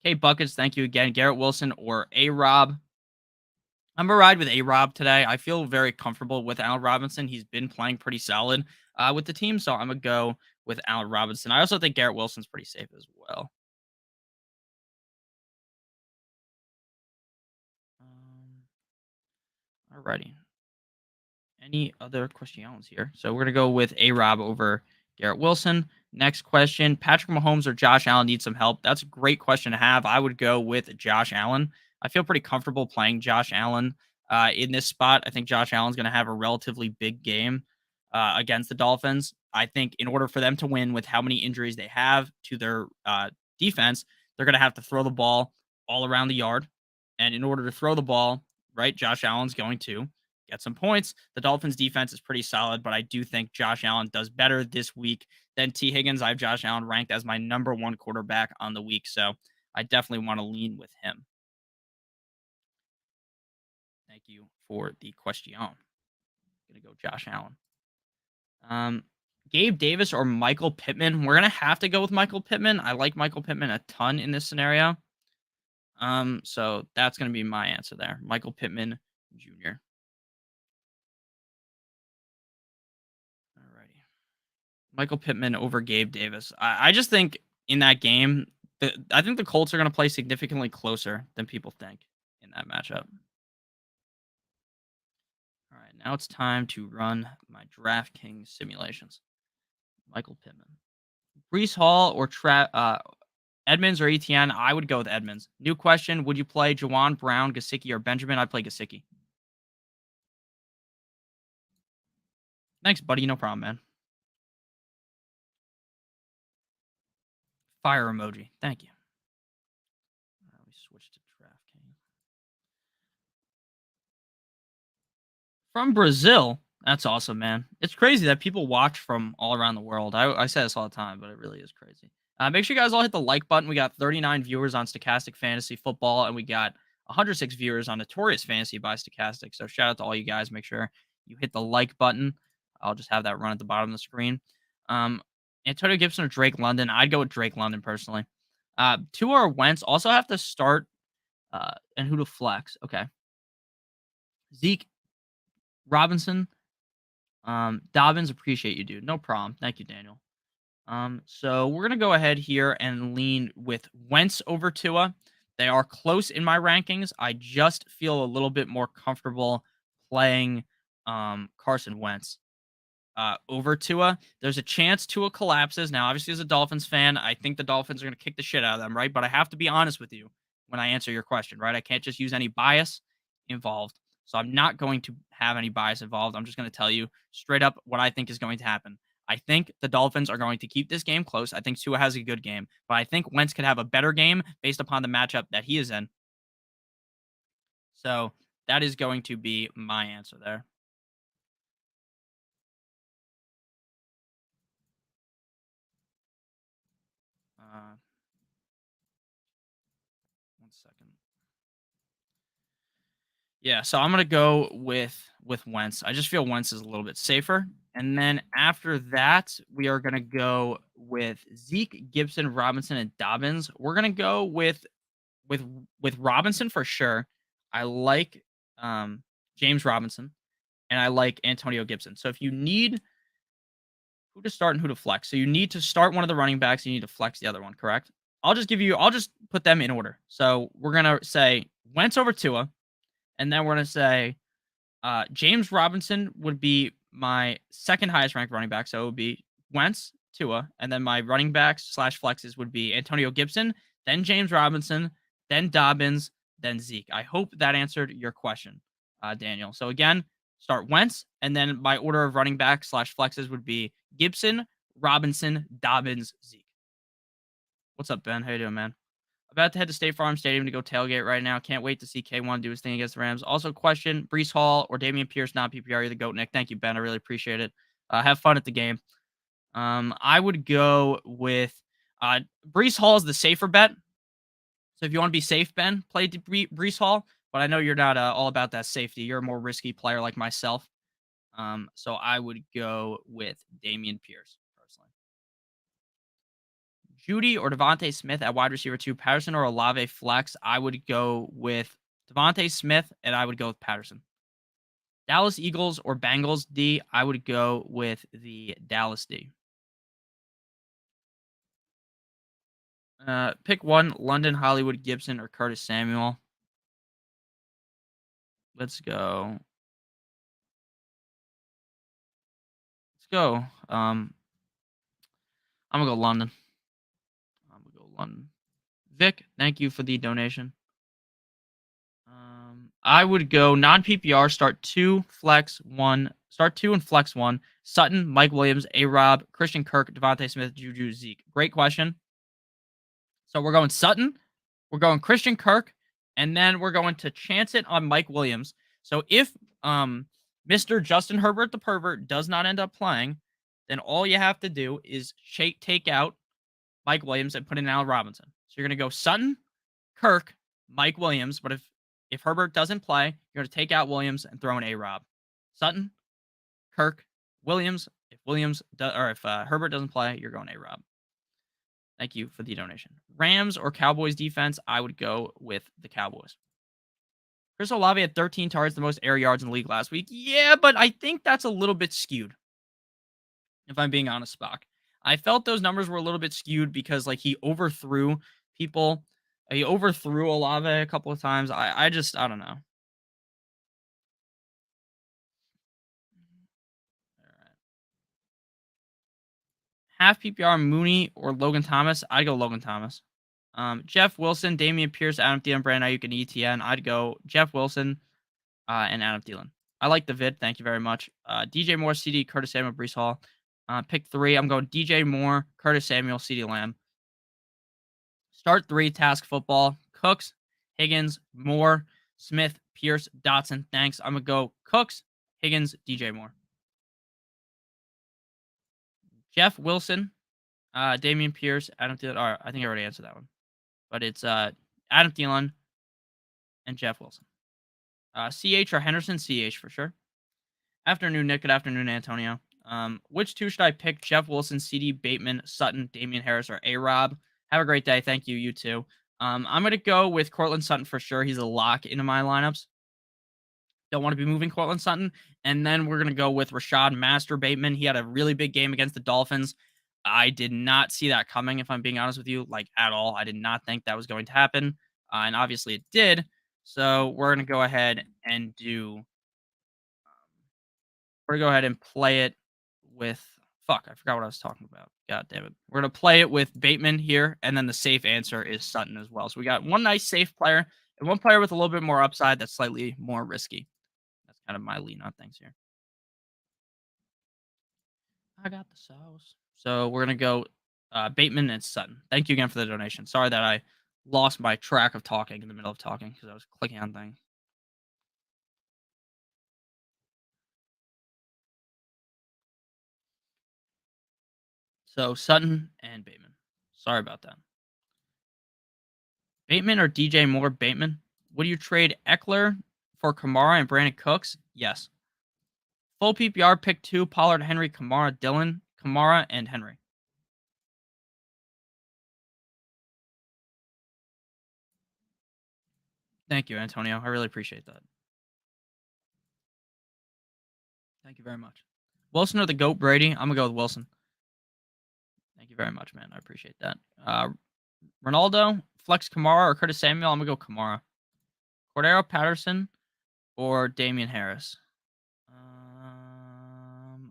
Okay, Buckets, thank you again. Garrett Wilson or A-Rob. I'm going to ride with A-Rob today. I feel very comfortable with Allen Robinson. He's been playing pretty solid with the team, so I'm going to go with Allen Robinson. I also think Garrett Wilson's pretty safe as well. Alrighty. Any other questions here? So we're going to go with A-Rob over Garrett Wilson. Next question, Patrick Mahomes or Josh Allen need some help? That's a great question to have. I would go with Josh Allen. I feel pretty comfortable playing Josh Allen in this spot. I think Josh Allen's going to have a relatively big game against the Dolphins. I think in order for them to win with how many injuries they have to their defense, they're going to have to throw the ball all around the yard. And in order to throw the ball, right, Josh Allen's going to get some points. The Dolphins defense is pretty solid, but I do think Josh Allen does better this week than T. Higgins. I have Josh Allen ranked as my number one quarterback on the week. So I definitely want to lean with him. Thank you for the question. Gonna go Josh Allen. Um, Gabe Davis or Michael Pittman? We're gonna have to go with Michael Pittman. I like Michael Pittman a ton in this scenario. So that's gonna be my answer there. Michael Pittman Jr. Alrighty. Michael Pittman over Gabe Davis. I just think in that game, I think the Colts are gonna play significantly closer than people think in that matchup. All right, now it's time to run my DraftKings simulations. Michael Pittman. Brees Hall or Edmonds or ETN? I would go with Edmonds. New question: would you play Jawan Brown, Gesicki, or Benjamin? I'd play Gesicki. Thanks, buddy. No problem, man. Fire emoji. Thank you. Let me switch to DraftKings. From Brazil. That's awesome, man. It's crazy that people watch from all around the world. I say this all the time, but it really is crazy. Make sure you guys all hit the like button. We got 39 viewers on Stochastic Fantasy Football, and we got 106 viewers on Notorious Fantasy by Stochastic. So shout out to all you guys. Make sure you hit the like button. I'll just have that run at the bottom of the screen. Um, Antonio Gibson or Drake London? I'd go with Drake London personally. Tua or Wentz also have to start. And who to flex? Okay, Zeke, Robinson, Dobbins. Appreciate you, dude. No problem. Thank you, Daniel. So we're gonna go ahead here and lean with Wentz over Tua. They are close in my rankings. I just feel a little bit more comfortable playing Carson Wentz over Tua. There's a chance Tua collapses. Now, obviously, as a Dolphins fan, I think the Dolphins are going to kick the shit out of them, right? But I have to be honest with you when I answer your question, right? I can't just use any bias involved. So I'm not going to have any bias involved. I'm just going to tell you straight up what I think is going to happen. I think the Dolphins are going to keep this game close. I think Tua has a good game, but I think Wentz could have a better game based upon the matchup that he is in. So that is going to be my answer there. Uh, 1 second. Yeah, so I'm gonna go with Wentz. I just feel Wentz is a little bit safer. And then after that, we are gonna go with Zeke, Gibson, Robinson, and Dobbins. We're gonna go with with Robinson for sure. I like James Robinson and I like Antonio Gibson. So if you need who to start and who to flex, so you need to start one of the running backs, you need to flex the other one, correct? I'll just put them in order. So we're gonna say Wentz over Tua, and then we're gonna say James Robinson would be my second highest ranked running back. So it would be Wentz, Tua, and then my running backs slash flexes would be Antonio Gibson, then James Robinson, then Dobbins, then Zeke. I hope that answered your question, Daniel. So again, start Wentz, and then my order of running back slash flexes would be Gibson, Robinson, Dobbins, Zeke. What's up, Ben? How you doing, man? About to head to State Farm Stadium to go tailgate right now. Can't wait to see K1 do his thing against the Rams. Also, question: Brees Hall or Damian Pierce, not PPR? You're the goat, Nick. Thank you, Ben. I really appreciate it. Have fun at the game. I would go with Brees Hall is the safer bet. So if you want to be safe, Ben, play Brees Hall. But I know you're not all about that safety. You're a more risky player like myself. So I would go with Damian Pierce personally. Judy or Devontae Smith at wide receiver 2, Patterson or Olave flex, I would go with Devontae Smith, and I would go with Patterson. Dallas Eagles or Bengals D, I would go with the Dallas D. Pick one: London, Hollywood, Gibson, or Curtis Samuel. Let's go. Let's go. I'm gonna go London. I'm gonna go London. Vic, thank you for the donation. I would go non-PPR, start 2, flex 1, start 2 and flex 1. Sutton, Mike Williams, A-Rob, Christian Kirk, Devontae Smith, Juju, Zeke. Great question. So we're going Sutton, we're going Christian Kirk, and then we're going to chance it on Mike Williams. So if Mr. Justin Herbert the pervert does not end up playing, then all you have to do is take out Mike Williams and put in Allen Robinson. So you're going to go Sutton, Kirk, Mike Williams. But if Herbert doesn't play, you're going to take out Williams and throw in A-Rob. Sutton, Kirk, Williams. If Herbert doesn't play, you're going A-Rob. Thank you for the donation. Rams or Cowboys defense, I would go with the Cowboys. Chris Olave had 13 targets, the most air yards in the league last week. Yeah, but I think that's a little bit skewed, if I'm being honest, Spock. I felt those numbers were a little bit skewed because like he overthrew people. He overthrew Olave a couple of times. I don't know. All right. Half PPR Mooney or Logan Thomas. I'd go Logan Thomas. Jeff Wilson, Damian Pierce, Adam Thielen, Brandon Ayuk, and ETN. I'd go Jeff Wilson and Adam Thielen. I like the vid. Thank you very much. DJ Moore, CD, Curtis Samuel, Brees Hall. Pick 3. I'm going DJ Moore, Curtis Samuel, CD Lamb. Start 3, task football. Cooks, Higgins, Moore, Smith, Pierce, Dotson. Thanks. I'm going to go Cooks, Higgins, DJ Moore. Jeff Wilson, Damian Pierce, Adam Thielen. All right, I think I already answered that one. But it's Adam Thielen and Jeff Wilson. CH or Henderson? CH for sure. Afternoon, Nick. Good afternoon, Antonio. Which 2 should I pick? Jeff Wilson, CD, Bateman, Sutton, Damian Harris, or A-Rob? Have a great day. Thank you. You too. I'm going to go with Cortland Sutton for sure. He's a lock into my lineups. Don't want to be moving Cortland Sutton. And then we're going to go with Rashad Master Bateman. He had a really big game against the Dolphins. I did not see that coming, if I'm being honest with you, like at all. I did not think that was going to happen. And obviously it did. So we're going to go ahead and play it with, I forgot what I was talking about. God damn it. We're going to play it with Bateman here, and then the safe answer is Sutton as well. So we got one nice safe player and one player with a little bit more upside that's slightly more risky. That's kind of my lean on things here. I got the sauce. So we're going to go Bateman and Sutton. Thank you again for the donation. Sorry that I lost my track of talking in the middle of talking because I was clicking on things. So Sutton and Bateman. Sorry about that. Bateman or DJ Moore? Bateman. Would you trade Eckler for Kamara and Brandon Cooks? Yes. Full PPR, pick 2, Pollard, Henry, Kamara, Dillon, Kamara, and Henry. Thank you, Antonio. I really appreciate that. Thank you very much. Wilson or the GOAT, Brady? I'm going to go with Wilson. Thank you very much, man. I appreciate that. Ronaldo, Flex Kamara, or Curtis Samuel? I'm going to go Kamara. Cordero Patterson or Damian Harris?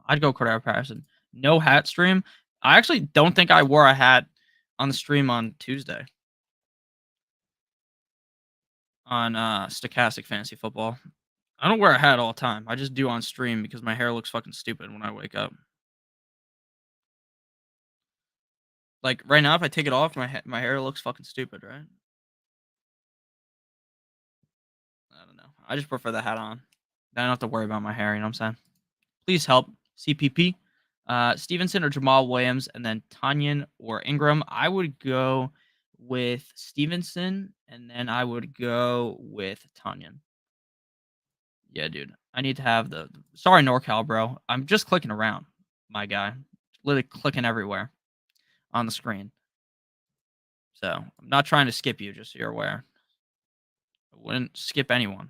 I'd go Cordero Patterson. No hat stream. I actually don't think I wore a hat on the stream on Tuesday. On Stochastic Fantasy Football. I don't wear a hat all the time. I just do on stream because my hair looks fucking stupid when I wake up. Like right now, if I take it off, my hair looks fucking stupid, right? I don't know. I just prefer the hat on. Then I don't have to worry about my hair. You know what I'm saying? Please help CPP. Stevenson or Jamal Williams, and then Tanyan or Ingram. I would go with Stevenson, and then I would go with Tanyan. Yeah, dude. I need to have the. Sorry, NorCal, bro. I'm just clicking around, my guy. Literally clicking everywhere on the screen. So I'm not trying to skip you, just so you're aware. I wouldn't skip anyone.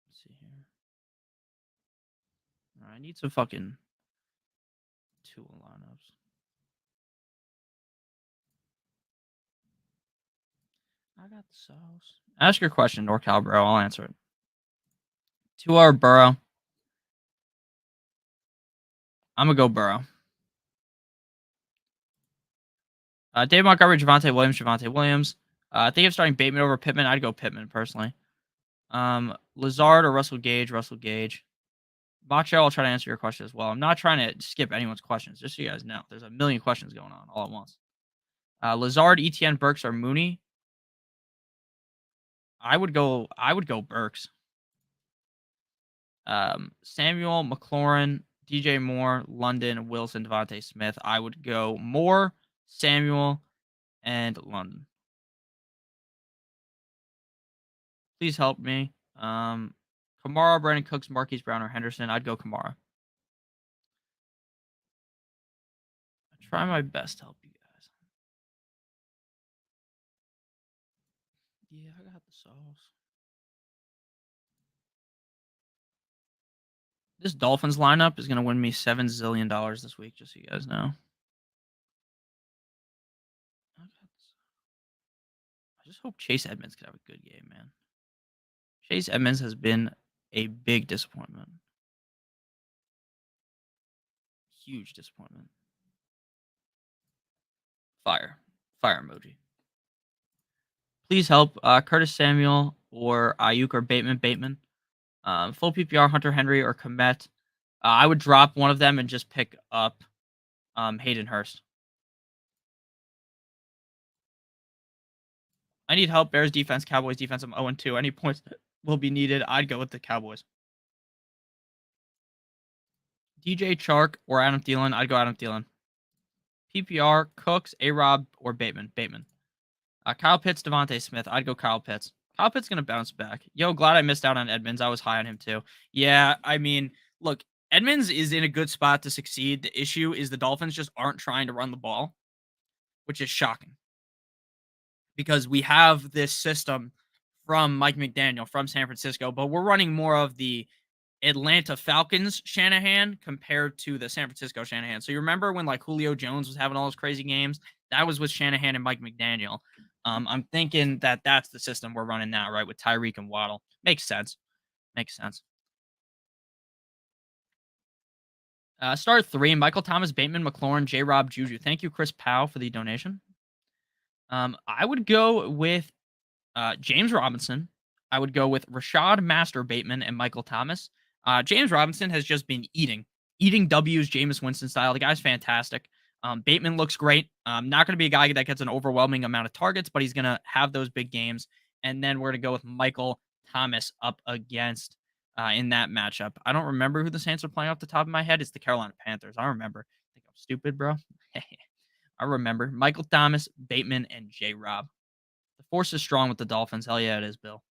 Let's see here. I need some fucking tool lineups. I got the sauce. Ask your question, NorCal, bro. I'll answer it. 2-hour Burrow. I'm going to go Burrow. Dave Montgomery, Javonte Williams. I think of starting Bateman over Pittman. I'd go Pittman personally. Lazard or Russell Gage. Russell Gage. Macho, I'll try to answer your question as well. I'm not trying to skip anyone's questions, just so you guys know. There's a million questions going on all at once. Lazard, ETN, Burks, or Mooney. I would go Burks. Samuel, McLaurin, DJ Moore, London, Wilson, Devontae Smith. I would go Moore, Samuel, and London. Please help me. Kamara, Brandon Cooks, Marquise Brown, or Henderson. I'd go Kamara. I try my best to help you guys. Yeah, I got the sauce. This Dolphins lineup is going to win me $7 zillion this week, just so you guys know. I just hope Chase Edmonds could have a good game, man. Chase Edmonds has been a big disappointment. Huge disappointment. Fire emoji. Please help Curtis Samuel or Ayuk or Bateman. Full PPR, Hunter Henry or Komet. I would drop one of them and just pick up Hayden Hurst. I need help. Bears defense, Cowboys defense. I'm 0-2. Any points will be needed. I'd go with the Cowboys. DJ Chark or Adam Thielen. I'd go Adam Thielen. PPR, Cooks, A-Rob, or Bateman. Kyle Pitts, Devontae Smith. I'd go Kyle Pitts. Kyle Pitts going to bounce back. Yo, glad I missed out on Edmonds. I was high on him too. Yeah, I mean, look, Edmonds is in a good spot to succeed. The issue is the Dolphins just aren't trying to run the ball, which is shocking. Because we have this system from Mike McDaniel from San Francisco, but we're running more of the Atlanta Falcons Shanahan compared to the San Francisco Shanahan. So you remember when like Julio Jones was having all those crazy games? That was with Shanahan and Mike McDaniel. I'm thinking that that's the system we're running now, right? With Tyreek and Waddle. Makes sense. Start 3, Michael Thomas, Bateman, McLaurin, J-Rob, Juju. Thank you, Chris Powell, for the donation. I would go with James Robinson. I would go with Rashad Master Bateman and Michael Thomas. James Robinson has just been eating W's Jameis Winston style. The guy's fantastic. Bateman looks great. Not going to be a guy that gets an overwhelming amount of targets, but he's going to have those big games. And then we're going to go with Michael Thomas up against in that matchup. I don't remember who the Saints are playing off the top of my head. It's the Carolina Panthers. I remember. I think I'm stupid, bro. I remember. Michael Thomas, Bateman, and J-Rob. The force is strong with the Dolphins. Hell yeah, it is, Bill.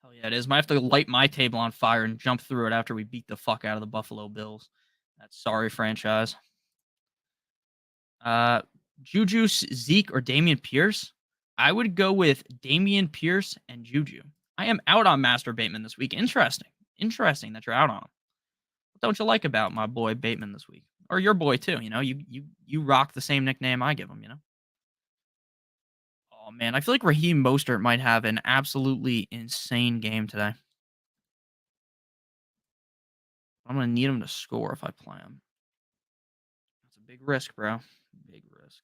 Hell yeah, it is. Might have to light my table on fire and jump through it after we beat the fuck out of the Buffalo Bills. That sorry franchise. Juju, Zeke, or Dameon Pierce? I would go with Dameon Pierce and Juju. I am out on Master Bateman this week. Interesting that you're out on him. What don't you like about my boy Bateman this week? Or your boy too, you know? You rock the same nickname I give him, you know? Oh man, I feel like Raheem Mostert might have an absolutely insane game today. I'm gonna need him to score if I play him. That's a big risk, bro. Big risk.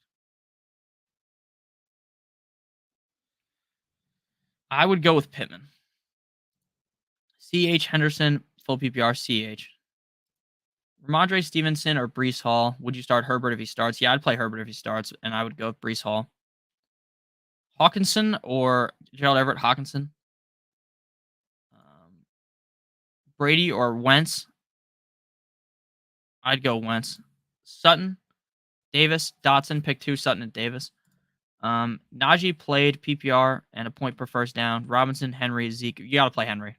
I would go with Pittman. CH Henderson, full PPR, CH. Ramondre Stevenson or Breece Hall. Would you start Herbert if he starts? Yeah, I'd play Herbert if he starts, and I would go with Breece Hall. Hawkinson or Gerald Everett Hawkinson. Brady or Wentz. I'd go Wentz. Sutton, Davis, Dotson, pick 2, Sutton and Davis. Najee played PPR and a point per first down. Robinson, Henry, Zeke. You got to play Henry.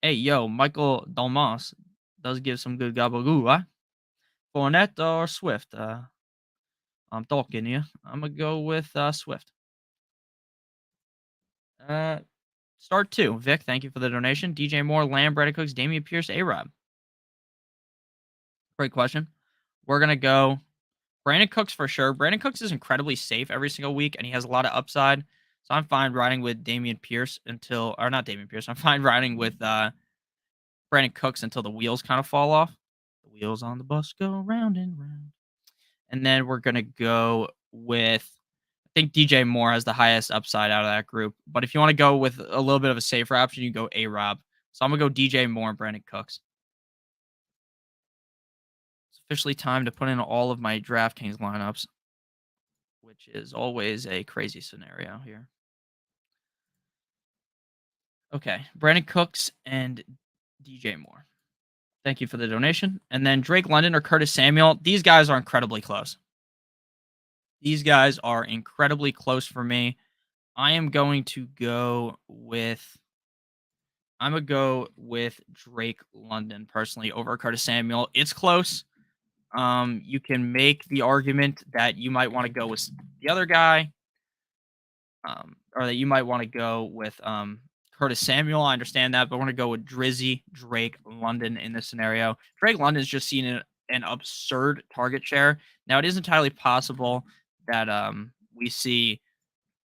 Hey, yo, Michael Dalmas does give some good gabagoo, huh? Fournette or Swift? I'm talking you. I'm going to go with Swift. Start 2. Vic, thank you for the donation. DJ Moore, Lamb, Brandon Cooks, Damian Pierce, A-Rob. Great question. We're going to go Brandon Cooks for sure. Brandon Cooks is incredibly safe every single week, and he has a lot of upside. So I'm fine riding with Damian Pierce until, or not Damian Pierce. I'm fine riding with Brandon Cooks until the wheels kind of fall off. The wheels on the bus go round and round. And then we're going to go with think DJ Moore has the highest upside out of that group. But if you want to go with a little bit of a safer option, you go A Rob. So I'm gonna go DJ Moore and Brandon Cooks. It's officially time to put in all of my DraftKings lineups, which is always a crazy scenario here. Okay, Brandon Cooks and DJ Moore. Thank you for the donation. And then Drake London or Curtis Samuel. These guys are incredibly close. These guys are incredibly close for me. I am going to go with I'm gonna go with Drake London personally over Curtis Samuel. It's close. You can make the argument that you might want to go with the other guy, or that you might want to go with Curtis Samuel. I understand that, but we're gonna go with Drizzy, Drake London in this scenario. Drake London's just seen an absurd target share. Now it is entirely possible that we see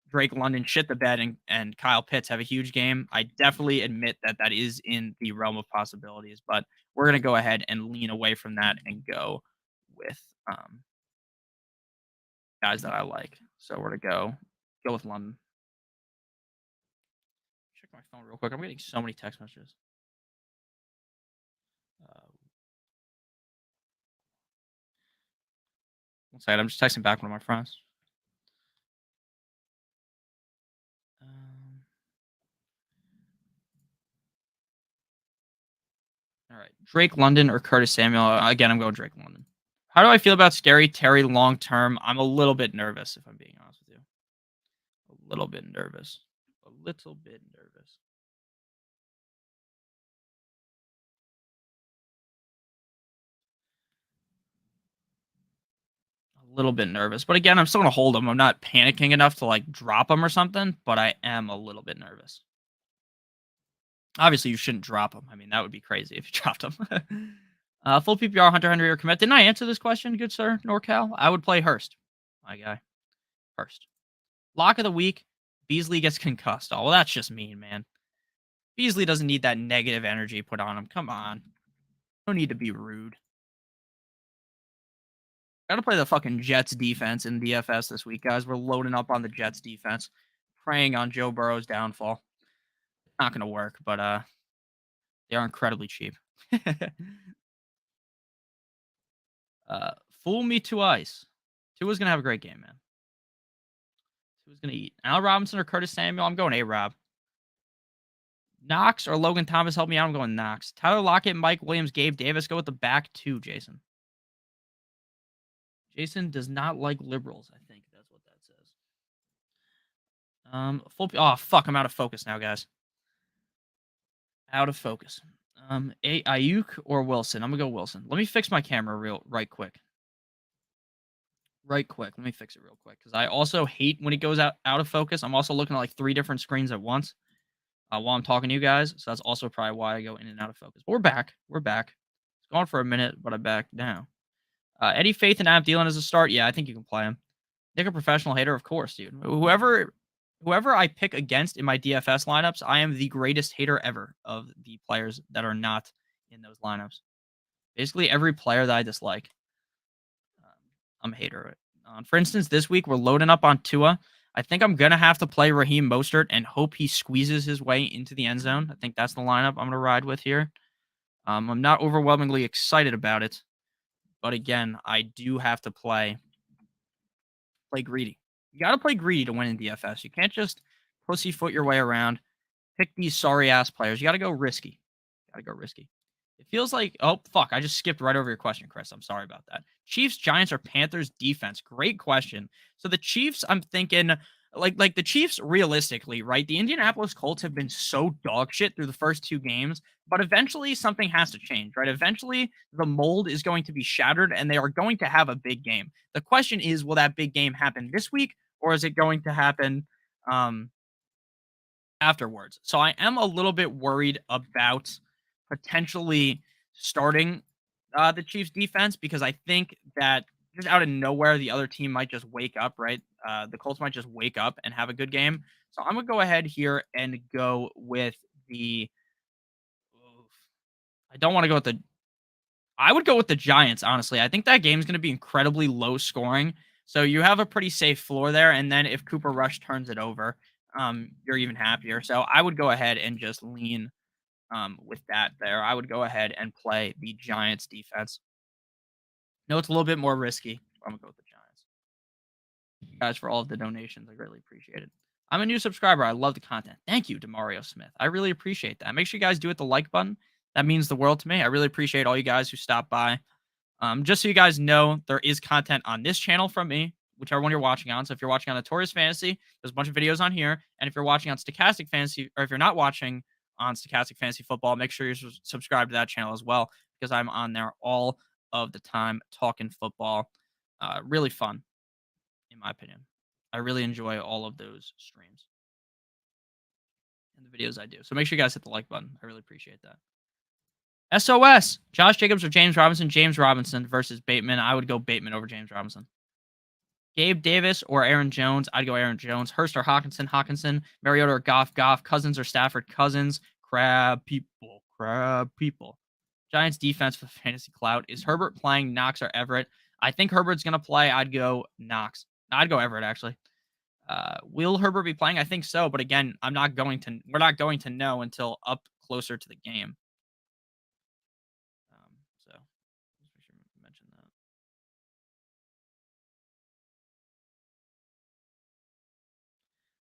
Drake London shit the bed and Kyle Pitts have a huge game. I definitely admit that that is in the realm of possibilities, but we're going to go ahead and lean away from that and go with guys that I like. So we're going to go with London. Check my phone real quick. I'm getting so many text messages. One second. I'm just texting back one of my friends. All right. Drake London or Curtis Samuel? Again, I'm going Drake London. How do I feel about Scary Terry long term? I'm a little bit nervous, if I'm being honest with you. A little bit nervous. A little bit nervous. A little bit nervous. But again, I'm still going to hold him. I'm not panicking enough to like drop him or something, but I am a little bit nervous. Obviously, you shouldn't drop him. I mean, that would be crazy if you dropped him. Full PPR, Hunter Henry or commit. Didn't I answer this question, good sir, NorCal? I would play Hurst, my guy. Hurst. Lock of the week, Beasley gets concussed. Oh, well, that's just mean, man. Beasley doesn't need that negative energy put on him. Come on. No need to be rude. Gotta play the fucking Jets defense in DFS this week, guys. We're loading up on the Jets defense, preying on Joe Burrow's downfall. Not gonna work, but they are incredibly cheap. Fool me to ice. Tua's gonna have a great game, man. Tua's gonna eat. Al Robinson or Curtis Samuel? I'm going A-Rob. Knox or Logan Thomas, help me out. I'm going Knox. Tyler Lockett, Mike Williams, Gabe Davis. Go with the back two, Jason. Jason does not like liberals, I think that's what that says. Oh fuck, I'm out of focus now, guys. Out of focus. Ayuk or Wilson? I'm gonna go Wilson. Let me fix my camera right quick. Right quick. Let me fix it real quick because I also hate when it goes out of focus. I'm also looking at like 3 different screens at once while I'm talking to you guys. So that's also probably why I go in and out of focus. But we're back. We're back. It's gone for a minute, but I'm back now. Eddie Faith and Adam Thielen as a start. Yeah, I think you can play him. Nick, a professional hater, of course, dude. Whoever I pick against in my DFS lineups, I am the greatest hater ever of the players that are not in those lineups. Basically, every player that I dislike, I'm a hater of it. For instance, this week we're loading up on Tua. I think I'm gonna have to play Raheem Mostert and hope he squeezes his way into the end zone. I think that's the lineup I'm gonna ride with here. I'm not overwhelmingly excited about it, but again, I do have to play greedy. You got to play greedy to win in DFS. You can't just pussyfoot your way around. Pick these sorry ass players. You got to go risky. It feels like, oh fuck, I just skipped right over your question, Chris. I'm sorry about that. Chiefs, Giants, or Panthers defense? Great question. So the Chiefs, I'm thinking like the Chiefs realistically, right? The Indianapolis Colts have been so dog shit through the first 2 games, but eventually something has to change, right? Eventually the mold is going to be shattered and they are going to have a big game. The question is, will that big game happen this week or is it going to happen afterwards? So I am a little bit worried about potentially starting the Chiefs defense because I think that just out of nowhere, the other team might just wake up, right? The Colts might just wake up and have a good game. So I'm going to go ahead here and go with the. I don't want to go with the. I would go with the Giants, honestly. I think that game's going to be incredibly low scoring. So you have a pretty safe floor there, and then if Cooper Rush turns it over, you're even happier. So I would go ahead and just lean with that there. I would go ahead and play the Giants defense. No, it's a little bit more risky. I'm gonna go with the Giants. Thank you guys for all of the donations. I greatly appreciate it. I'm a new subscriber. I love the content. Thank you, Demario Smith. I really appreciate that. Make sure you guys do hit the like button. That means the world to me. I really appreciate all you guys who stopped by. Just so you guys know, there is content on this channel from me, whichever one you're watching on. So if you're watching on Notorious Fantasy, there's a bunch of videos on here. And if you're watching on Stochastic Fantasy, or if you're not watching on Stochastic Fantasy Football, make sure you're subscribed to that channel as well, because I'm on there all of the time talking football. Really fun, in my opinion. I really enjoy all of those streams and the videos I do. So make sure you guys hit the like button. I really appreciate that. SOS. Josh Jacobs or James Robinson? James Robinson versus Bateman. I would go Bateman over James Robinson. Gabe Davis or Aaron Jones? I'd go Aaron Jones. Hurst or Hawkinson? Hawkinson. Mariota or Goff? Goff. Cousins or Stafford? Cousins. Crab people. Crab people. Giants defense for fantasy clout. Is Herbert playing Knox or Everett? I think Herbert's going to play. I'd go Knox. I'd go Everett, actually. Will Herbert be playing? I think so. But again, we're not going to know until up closer to the game. So let's make sure we mention that.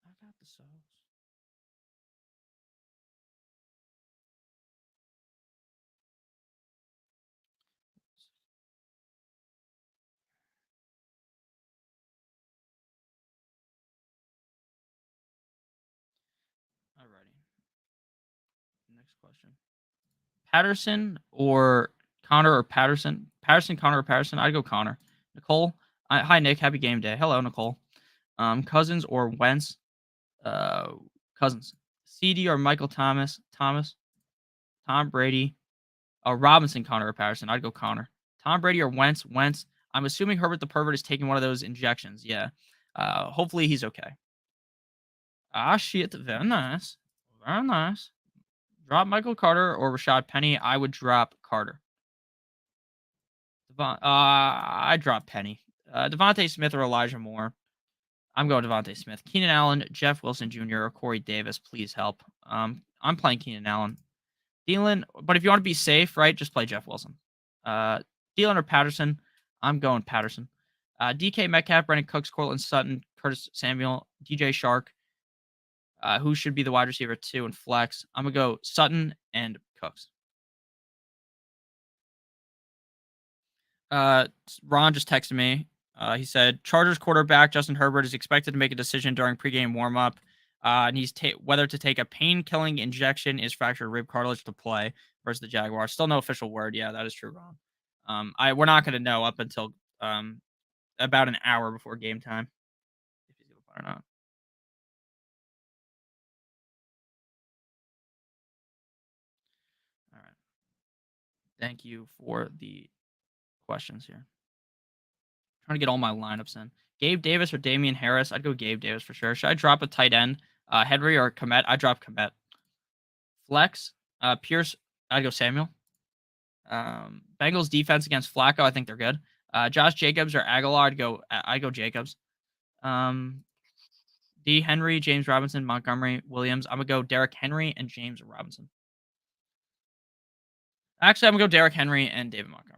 I got the sauce. Alrighty. Next question. Patterson or Connor or Patterson? Patterson, Connor or Patterson? I'd go Connor. Nicole. Hi Nick. Happy game day. Hello Nicole. Cousins or Wentz? Cousins. CD or Michael Thomas? Thomas. Tom Brady. Robinson, Connor or Patterson? I'd go Connor. Tom Brady or Wentz? Wentz. I'm assuming Herbert the pervert is taking one of those injections. Yeah. Hopefully he's okay. Ah, shit. Very nice. Very nice. Drop Michael Carter or Rashad Penny. I would drop Carter. I drop Penny. Devontae Smith or Elijah Moore. I'm going Devontae Smith. Keenan Allen, Jeff Wilson Jr. or Corey Davis. Please help. I'm playing Keenan Allen. Thielen, but if you want to be safe, right, just play Jeff Wilson. Thielen or Patterson. I'm going Patterson. DK Metcalf, Brandon Cooks, Cortland Sutton, Curtis Samuel, DJ Shark. Who should be the wide receiver 2 and flex? I'm going to go Sutton and Cooks. Ron just texted me. He said Chargers quarterback Justin Herbert is expected to make a decision during pregame warmup. And he's whether to take a pain-killing injection is fractured rib cartilage to play versus the Jaguars. Still no official word. Yeah, that is true, Ron. We're not going to know up until about an hour before game time if he's going to play or not. All right. Thank you for the questions here. Trying to get all my lineups in. Gabe Davis or Damian Harris? I'd go Gabe Davis for sure. Should I drop a tight end? Henry or Komet? I'd drop Komet. Flex. Pierce. I'd go Samuel. Bengals defense against Flacco. I think they're good. Josh Jacobs or Aguilar? I'd go Jacobs. D. Henry, James Robinson, Montgomery, Williams. I'm gonna go Derrick Henry and James Robinson. Actually, I'm gonna go Derrick Henry and David Montgomery.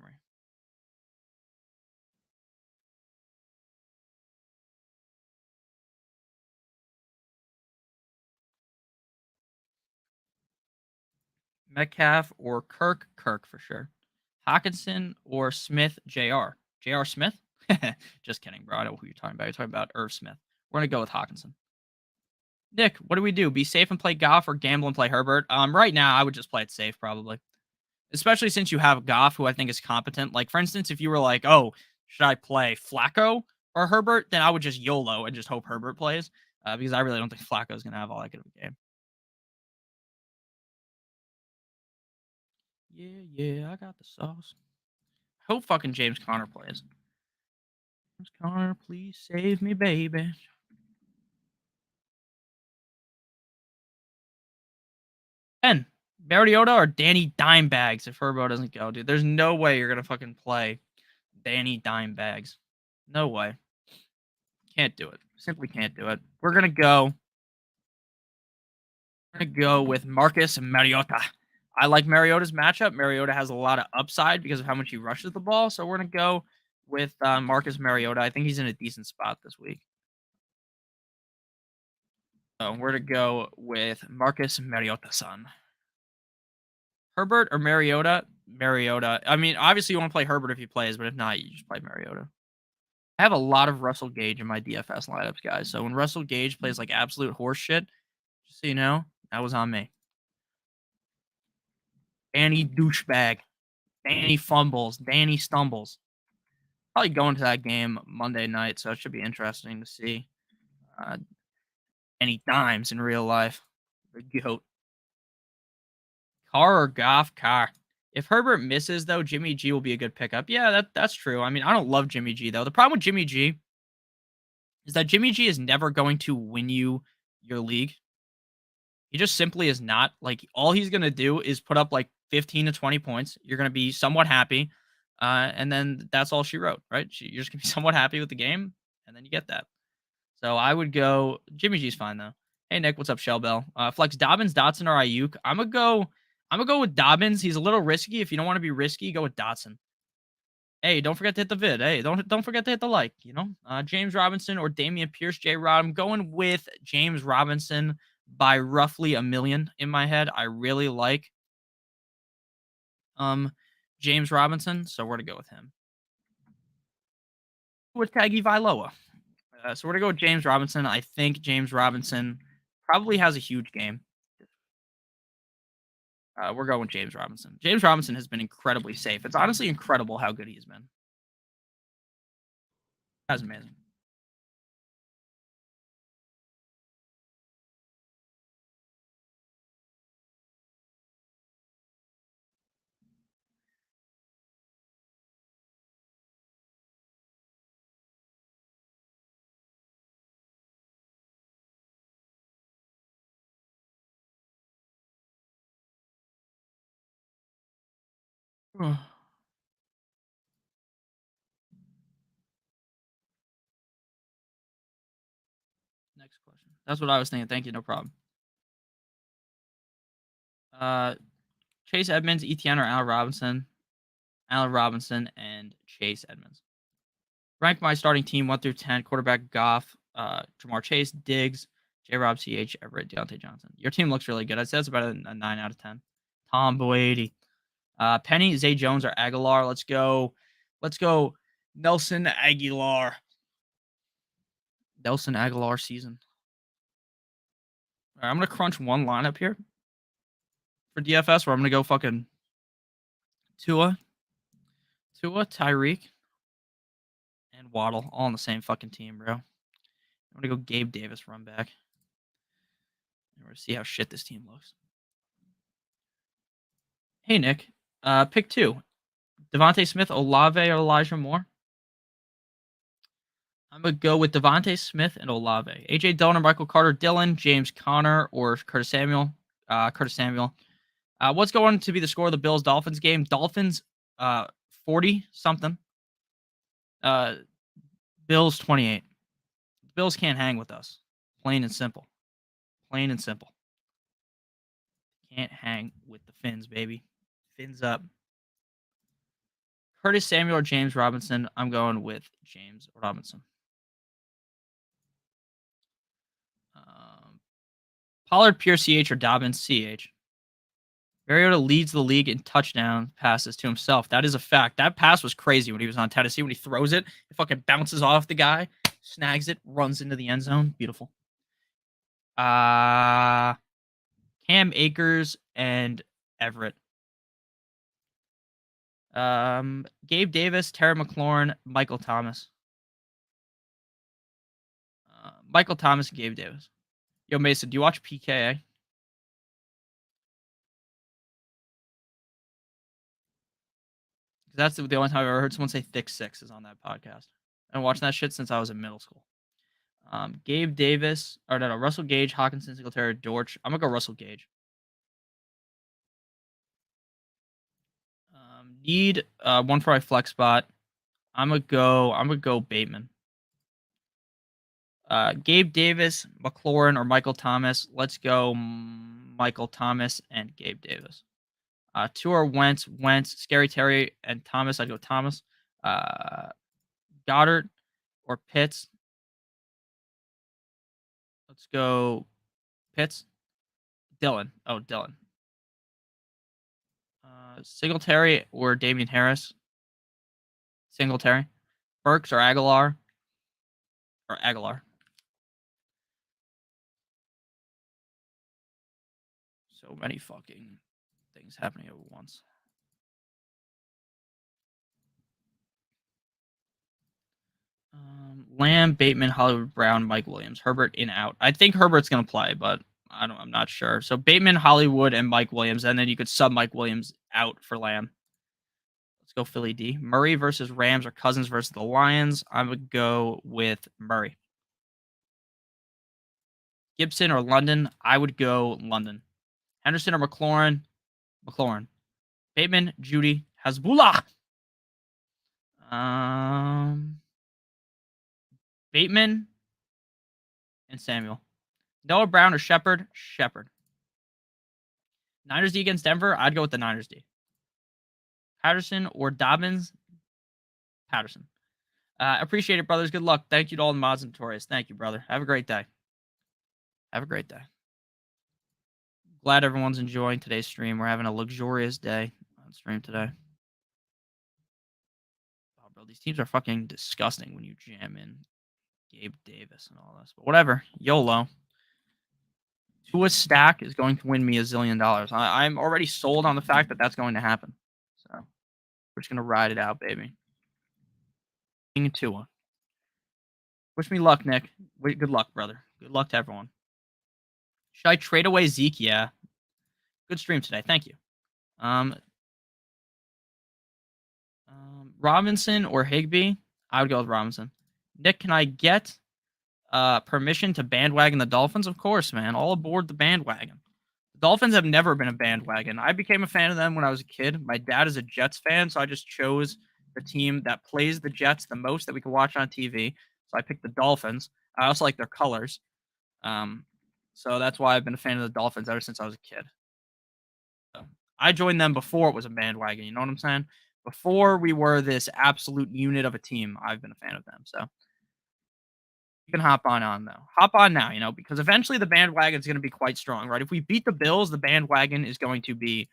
Metcalf or Kirk? Kirk for sure. Hawkinson or Smith? JR. JR Smith? Just kidding, bro. I know who you're talking about. You're talking about Irv Smith. We're gonna go with Hawkinson. Nick, what do we do? Be safe and play Goff or gamble and play Herbert? Right now, I would just play it safe, probably. Especially since you have Goff, who I think is competent. Like, for instance, if you were like, oh, should I play Flacco or Herbert? Then I would just YOLO and just hope Herbert plays. Because I really don't think Flacco is going to have all that good of a game. Yeah, I got the sauce. Hope fucking James Conner plays. James Conner, please save me, baby. And Mariota or Danny Dimebags if Herbo doesn't go, dude. There's no way you're going to fucking play Danny Dimebags. No way. Can't do it. Simply can't do it. We're gonna go with Marcus Mariota. I like Mariota's matchup. Mariota has a lot of upside because of how much he rushes the ball. So we're gonna go with Marcus Mariota. I think he's in a decent spot this week. So we're gonna go with Marcus Mariota-san. Herbert or Mariota? Mariota. I mean, obviously you want to play Herbert if he plays, but if not, you just play Mariota. I have a lot of Russell Gage in my DFS lineups, guys. So when Russell Gage plays like absolute horse shit, just so you know, that was on me. Danny douchebag. Danny fumbles. Danny stumbles. Probably going to that game Monday night, so it should be interesting to see any dimes in real life. The GOAT. Carr or Goff? Carr. If Herbert misses, though, Jimmy G will be a good pickup. Yeah, that's true. I mean, I don't love Jimmy G, though. The problem with Jimmy G is that Jimmy G is never going to win you your league. He just simply is not. Like, all he's going to do is put up like 15 to 20 points. You're going to be somewhat happy. And then that's all she wrote, right? You're just going to be somewhat happy with the game. And then you get that. So I would go. Jimmy G's fine, though. Hey, Nick, what's up, Shellbell? Flex Dobbins, Dotson, or Ayuk. I'm gonna go with Dobbins. He's a little risky. If you don't want to be risky, go with Dotson. Hey, don't forget to hit the vid. Hey, don't forget to hit the like. James Robinson or Damian Pierce, J. Rod. I'm going with James Robinson by roughly $1 million in my head. I really like James Robinson, so we're gonna go with him. With Taggy Vailoa. So we're gonna go with James Robinson. I think James Robinson probably has a huge game. We're going with James Robinson. James Robinson has been incredibly safe. It's honestly incredible how good he's been. That's amazing. Next question. That's what I was thinking. Thank you. No problem. Uh, Chase Edmonds, Etienne, or Allen Robinson? Allen Robinson and Chase Edmonds. Rank my starting team 1 through 10. Quarterback Goff, Jamar Chase, Diggs, J. Rob, CH, Everett, Deontay Johnson. Your team looks really good. I'd say it's about a 9 out of 10. Tom Brady. Penny, Zay Jones, or Aguilar. Let's go. Nelson Aguilar. Nelson Aguilar season. All right, I'm going to crunch one lineup here for DFS where I'm going to go fucking Tua, Tyreek, and Waddle all on the same fucking team, bro. I'm going to go Gabe Davis run back. And we're going to see how shit this team looks. Hey, Nick. Pick 2. Devontae Smith, Olave, or Elijah Moore? I'm going to go with Devontae Smith and Olave. AJ Dillon or Michael Carter Dillon, James Conner or Curtis Samuel. Curtis Samuel. What's going to be the score of the Bills-Dolphins game? Dolphins 40-something. Bills 28. Bills can't hang with us. Plain and simple. Plain and simple. Can't hang with the Fins, baby. Fins up. Curtis Samuel or James Robinson? I'm going with James Robinson. Pollard, pure CH, or Dobbins, CH. Mariota leads the league in touchdown passes to himself. That is a fact. That pass was crazy when he was on Tennessee. When he throws it, it fucking bounces off the guy, snags it, runs into the end zone. Beautiful. Cam Akers and Everett. Gabe Davis, Terry McLaurin, Michael Thomas. Michael Thomas and Gabe Davis. Yo, Mason, do you watch PKA? That's the only time I've ever heard someone say thick six is on that podcast. I've been watching that shit since I was in middle school. Gabe Davis, or no, Russell Gage, Hawkinson, Singletary, Dortch. I'm gonna go Russell Gage. Need one for my flex spot. I'm gonna go Bateman. Gabe Davis, McLaurin, or Michael Thomas. Let's go Michael Thomas and Gabe Davis. Two are Wentz, Scary Terry, and Thomas. I'd go Thomas. Goddard or Pitts. Let's go Pitts. Dylan. Oh, Dylan. Singletary or Damian Harris. Singletary. Burks or Aguilar. Or Aguilar. So many fucking things happening at once. Lamb, Bateman, Hollywood Brown, Mike Williams, Herbert in out. I think Herbert's gonna play, but I'm not sure. So Bateman, Hollywood, and Mike Williams, and then you could sub Mike Williams out for Lamb. Let's go Philly D. Murray versus Rams or Cousins versus the Lions. I would go with Murray. Gibson or London. I would go London. Henderson or McLaurin. McLaurin. Bateman, Judy, Hezbollah. Bateman and Samuel. Noah Brown or Shepard. Shepard. Niners D against Denver. I'd go with the Niners D. Patterson or Dobbins. Patterson. Appreciate it, brothers. Good luck. Thank you to all the mods and Notorious. Thank you, brother. Have a great day. Have a great day. Glad everyone's enjoying today's stream. We're having a luxurious day on stream today. Oh, bro, these teams are fucking disgusting when you jam in Gabe Davis and all this. But whatever. YOLO. Tua stack is going to win me $1 zillion. I'm already sold on the fact that that's going to happen. So we're just going to ride it out, baby. King Tua. Wish me luck, Nick. Good luck, brother. Good luck to everyone. Should I trade away Zeke? Yeah. Good stream today. Thank you. Robinson or Higbee? I would go with Robinson. Nick, can I get permission to bandwagon the Dolphins? Of course, man. All aboard the bandwagon. The Dolphins have never been a bandwagon. I became a fan of them when I was a kid. My dad is a Jets fan, so I just chose the team that plays the Jets the most that we could watch on TV. So I picked the Dolphins. I also like their colors. So that's why I've been a fan of the Dolphins ever since I was a kid. So I joined them before it was a bandwagon. You know what I'm saying? Before we were this absolute unit of a team, I've been a fan of them. So you can hop on though. Hop on now, because eventually the bandwagon is going to be quite strong, right? If we beat the Bills, the bandwagon is going to be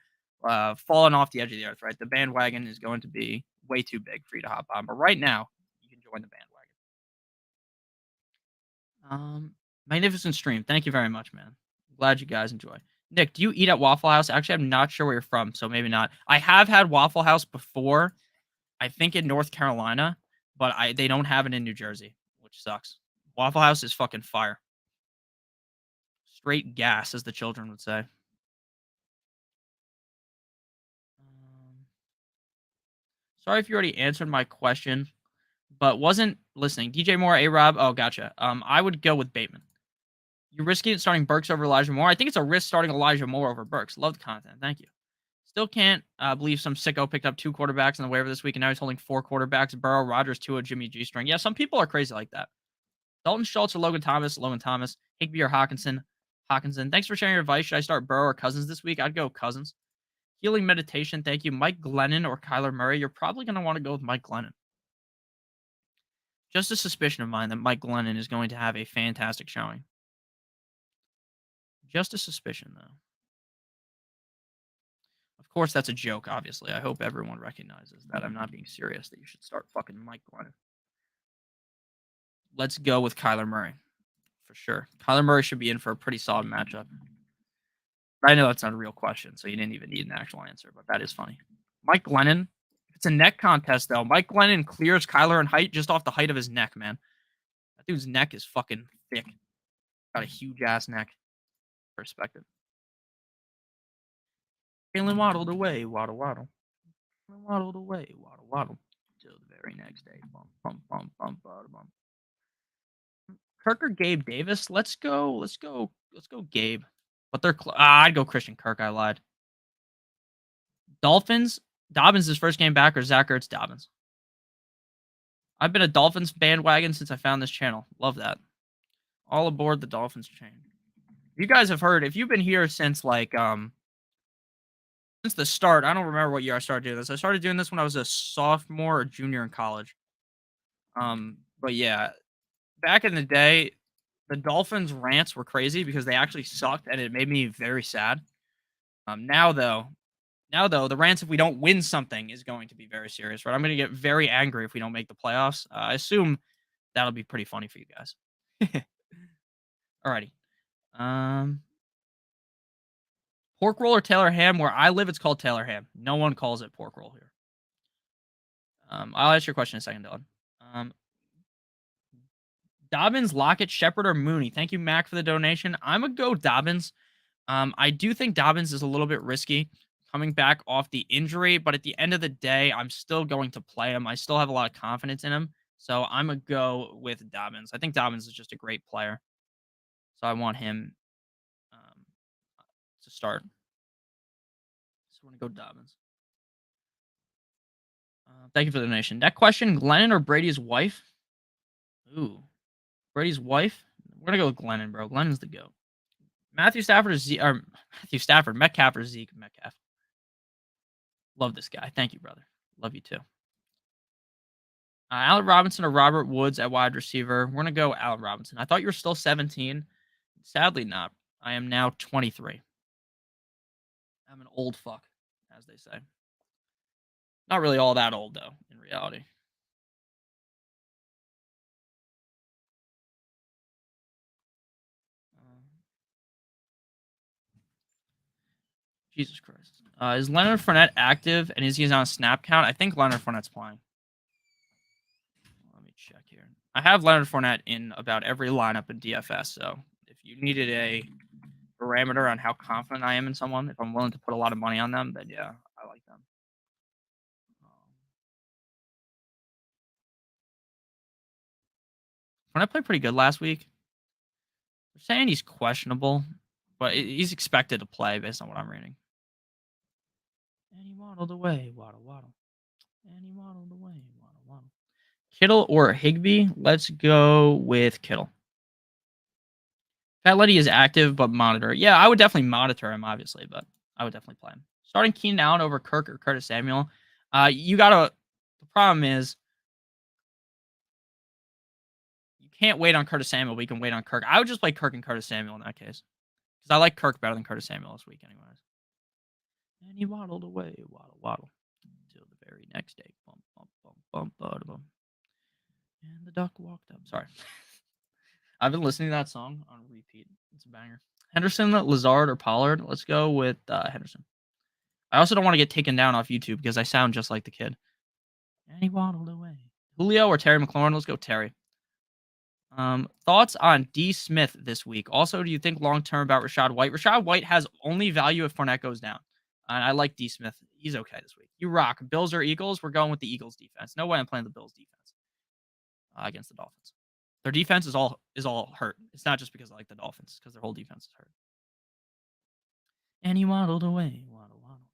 falling off the edge of the earth, right? The bandwagon is going to be way too big for you to hop on. But right now, you can join the bandwagon. Magnificent stream. Thank you very much, man. Glad you guys enjoy. Nick, do you eat at Waffle House? Actually, I'm not sure where you're from, so maybe not. I have had Waffle House before, I think in North Carolina, but they don't have it in New Jersey, which sucks. Waffle House is fucking fire. Straight gas, as the children would say. Sorry if you already answered my question, but wasn't listening. DJ Moore, A-Rob. Oh, gotcha. I would go with Bateman. You're risking it starting Burks over Elijah Moore. I think it's a risk starting Elijah Moore over Burks. Love the content. Thank you. Still can't believe some sicko picked up 2 quarterbacks in the waiver this week, and now he's holding 4 quarterbacks. Burrow, Rodgers, Tua, Jimmy G string. Yeah, some people are crazy like that. Dalton Schultz or Logan Thomas. Higbee or Hawkinson. Thanks for sharing your advice. Should I start Burrow or Cousins this week? I'd go Cousins. Healing meditation. Thank you. Mike Glennon or Kyler Murray. You're probably going to want to go with Mike Glennon. Just a suspicion of mine that Mike Glennon is going to have a fantastic showing. Just a suspicion, though. Of course, that's a joke, obviously. I hope everyone recognizes that I'm not being serious, that you should start fucking Mike Glennon. Let's go with Kyler Murray. For sure. Kyler Murray should be in for a pretty solid matchup. I know that's not a real question, so you didn't even need an actual answer, but that is funny. Mike Glennon. It's a neck contest, though. Mike Glennon clears Kyler in height just off the height of his neck, man. That dude's neck is fucking thick. Got a huge-ass neck. Perspective. Jalen waddled away, waddle. Waddled away, waddle. Till the very next day. Bump. Kirk or Gabe Davis? Let's go Gabe. But they're I'd go Christian Kirk. I lied. Dolphins. Dobbins' his first game back, or Zach Ertz? Dobbins. I've been a Dolphins bandwagon since I found this channel. Love that. All aboard the Dolphins train. You guys have heard, if you've been here since since the start, I don't remember what year I started doing this. I started doing this when I was a sophomore or junior in college. But yeah, back in the day, the Dolphins rants were crazy because they actually sucked and it made me very sad. Now though, the rants if we don't win something is going to be very serious, right? I'm going to get very angry if we don't make the playoffs. I assume that'll be pretty funny for you guys. Alrighty. Um, Pork roll or Taylor ham? Where I live, it's called Taylor ham. No one calls it pork roll here. I'll ask your question in a second, Dylan. Um, Dobbins, Lockett, Shepard, or Mooney? Thank you, Mac, for the donation. I'm gonna go Dobbins. I do think Dobbins is a little bit risky coming back off the injury, but at the end of the day, I'm still going to play him. I still have a lot of confidence in him, so I'm gonna go with Dobbins. I think Dobbins is just a great player, so I want him um, to start. So I'm gonna go Dobbins. Thank you for the donation. That question: Glennon or Brady's wife? Ooh, Brady's wife. We're gonna go with Glennon, bro. Glennon's the goat. Matthew Stafford or Matthew Stafford, Metcalf or Zeke Metcalf. Love this guy. Thank you, brother. Love you too. Allen Robinson or Robert Woods at wide receiver. We're gonna go Allen Robinson. I thought you were still 17. Sadly, not. I am now 23. I'm an old fuck, as they say. Not really all that old though, in reality. Jesus Christ. Is Leonard Fournette active and is he on a snap count? I think Leonard Fournette's playing. Let me check here. I have Leonard Fournette in about every lineup in DFS, so if you needed a parameter on how confident I am in someone, if I'm willing to put a lot of money on them, then yeah, I like them. Fournette played pretty good last week. They're saying he's questionable, but he's expected to play based on what I'm reading. And he waddled away, waddle, waddle. And he waddled away, waddle, waddle. Kittle or Higbee? Let's go with Kittle. Pat Letty is active, but monitor. Yeah, I would definitely monitor him, obviously, but I would definitely play him. Starting Keenan Allen over Kirk or Curtis Samuel. The problem is you can't wait on Curtis Samuel, but you can wait on Kirk. I would just play Kirk and Curtis Samuel in that case. Because I like Kirk better than Curtis Samuel this week, anyways. And he waddled away, waddle, waddle. Until the very next day. Bump, bump, bump, bump, bump, bump. And the duck walked up. Sorry. I've been listening to that song on repeat. It's a banger. Henderson, Lazard, or Pollard? Let's go with Henderson. I also don't want to get taken down off YouTube because I sound just like the kid. And he waddled away. Julio or Terry McLaurin? Let's go Terry. Thoughts on D. Smith this week? Also, do you think long-term about Rachaad White? Rachaad White has only value if Fournette goes down. And I like D. Smith. He's okay this week. You rock. Bills or Eagles? We're going with the Eagles defense. No way I'm playing the Bills defense against the Dolphins. Their defense is all hurt. It's not just because I like the Dolphins, because their whole defense is hurt. And he waddled away. Waddle, waddle.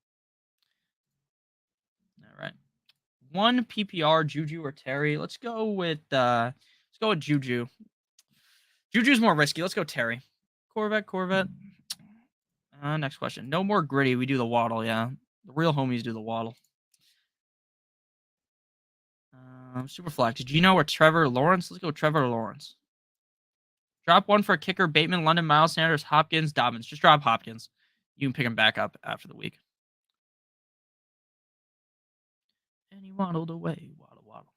All right. One PPR, Juju or Terry. Let's go with Juju. Juju's more risky. Let's go Terry. Corvette. Next question. No more gritty. We do the waddle, yeah. The real homies do the waddle. Superflex. Gino or Trevor Lawrence? Let's go Trevor Lawrence. Drop one for a kicker. Bateman, London, Miles Sanders, Hopkins, Dobbins. Just drop Hopkins. You can pick him back up after the week. And he waddled away. Waddle, waddle.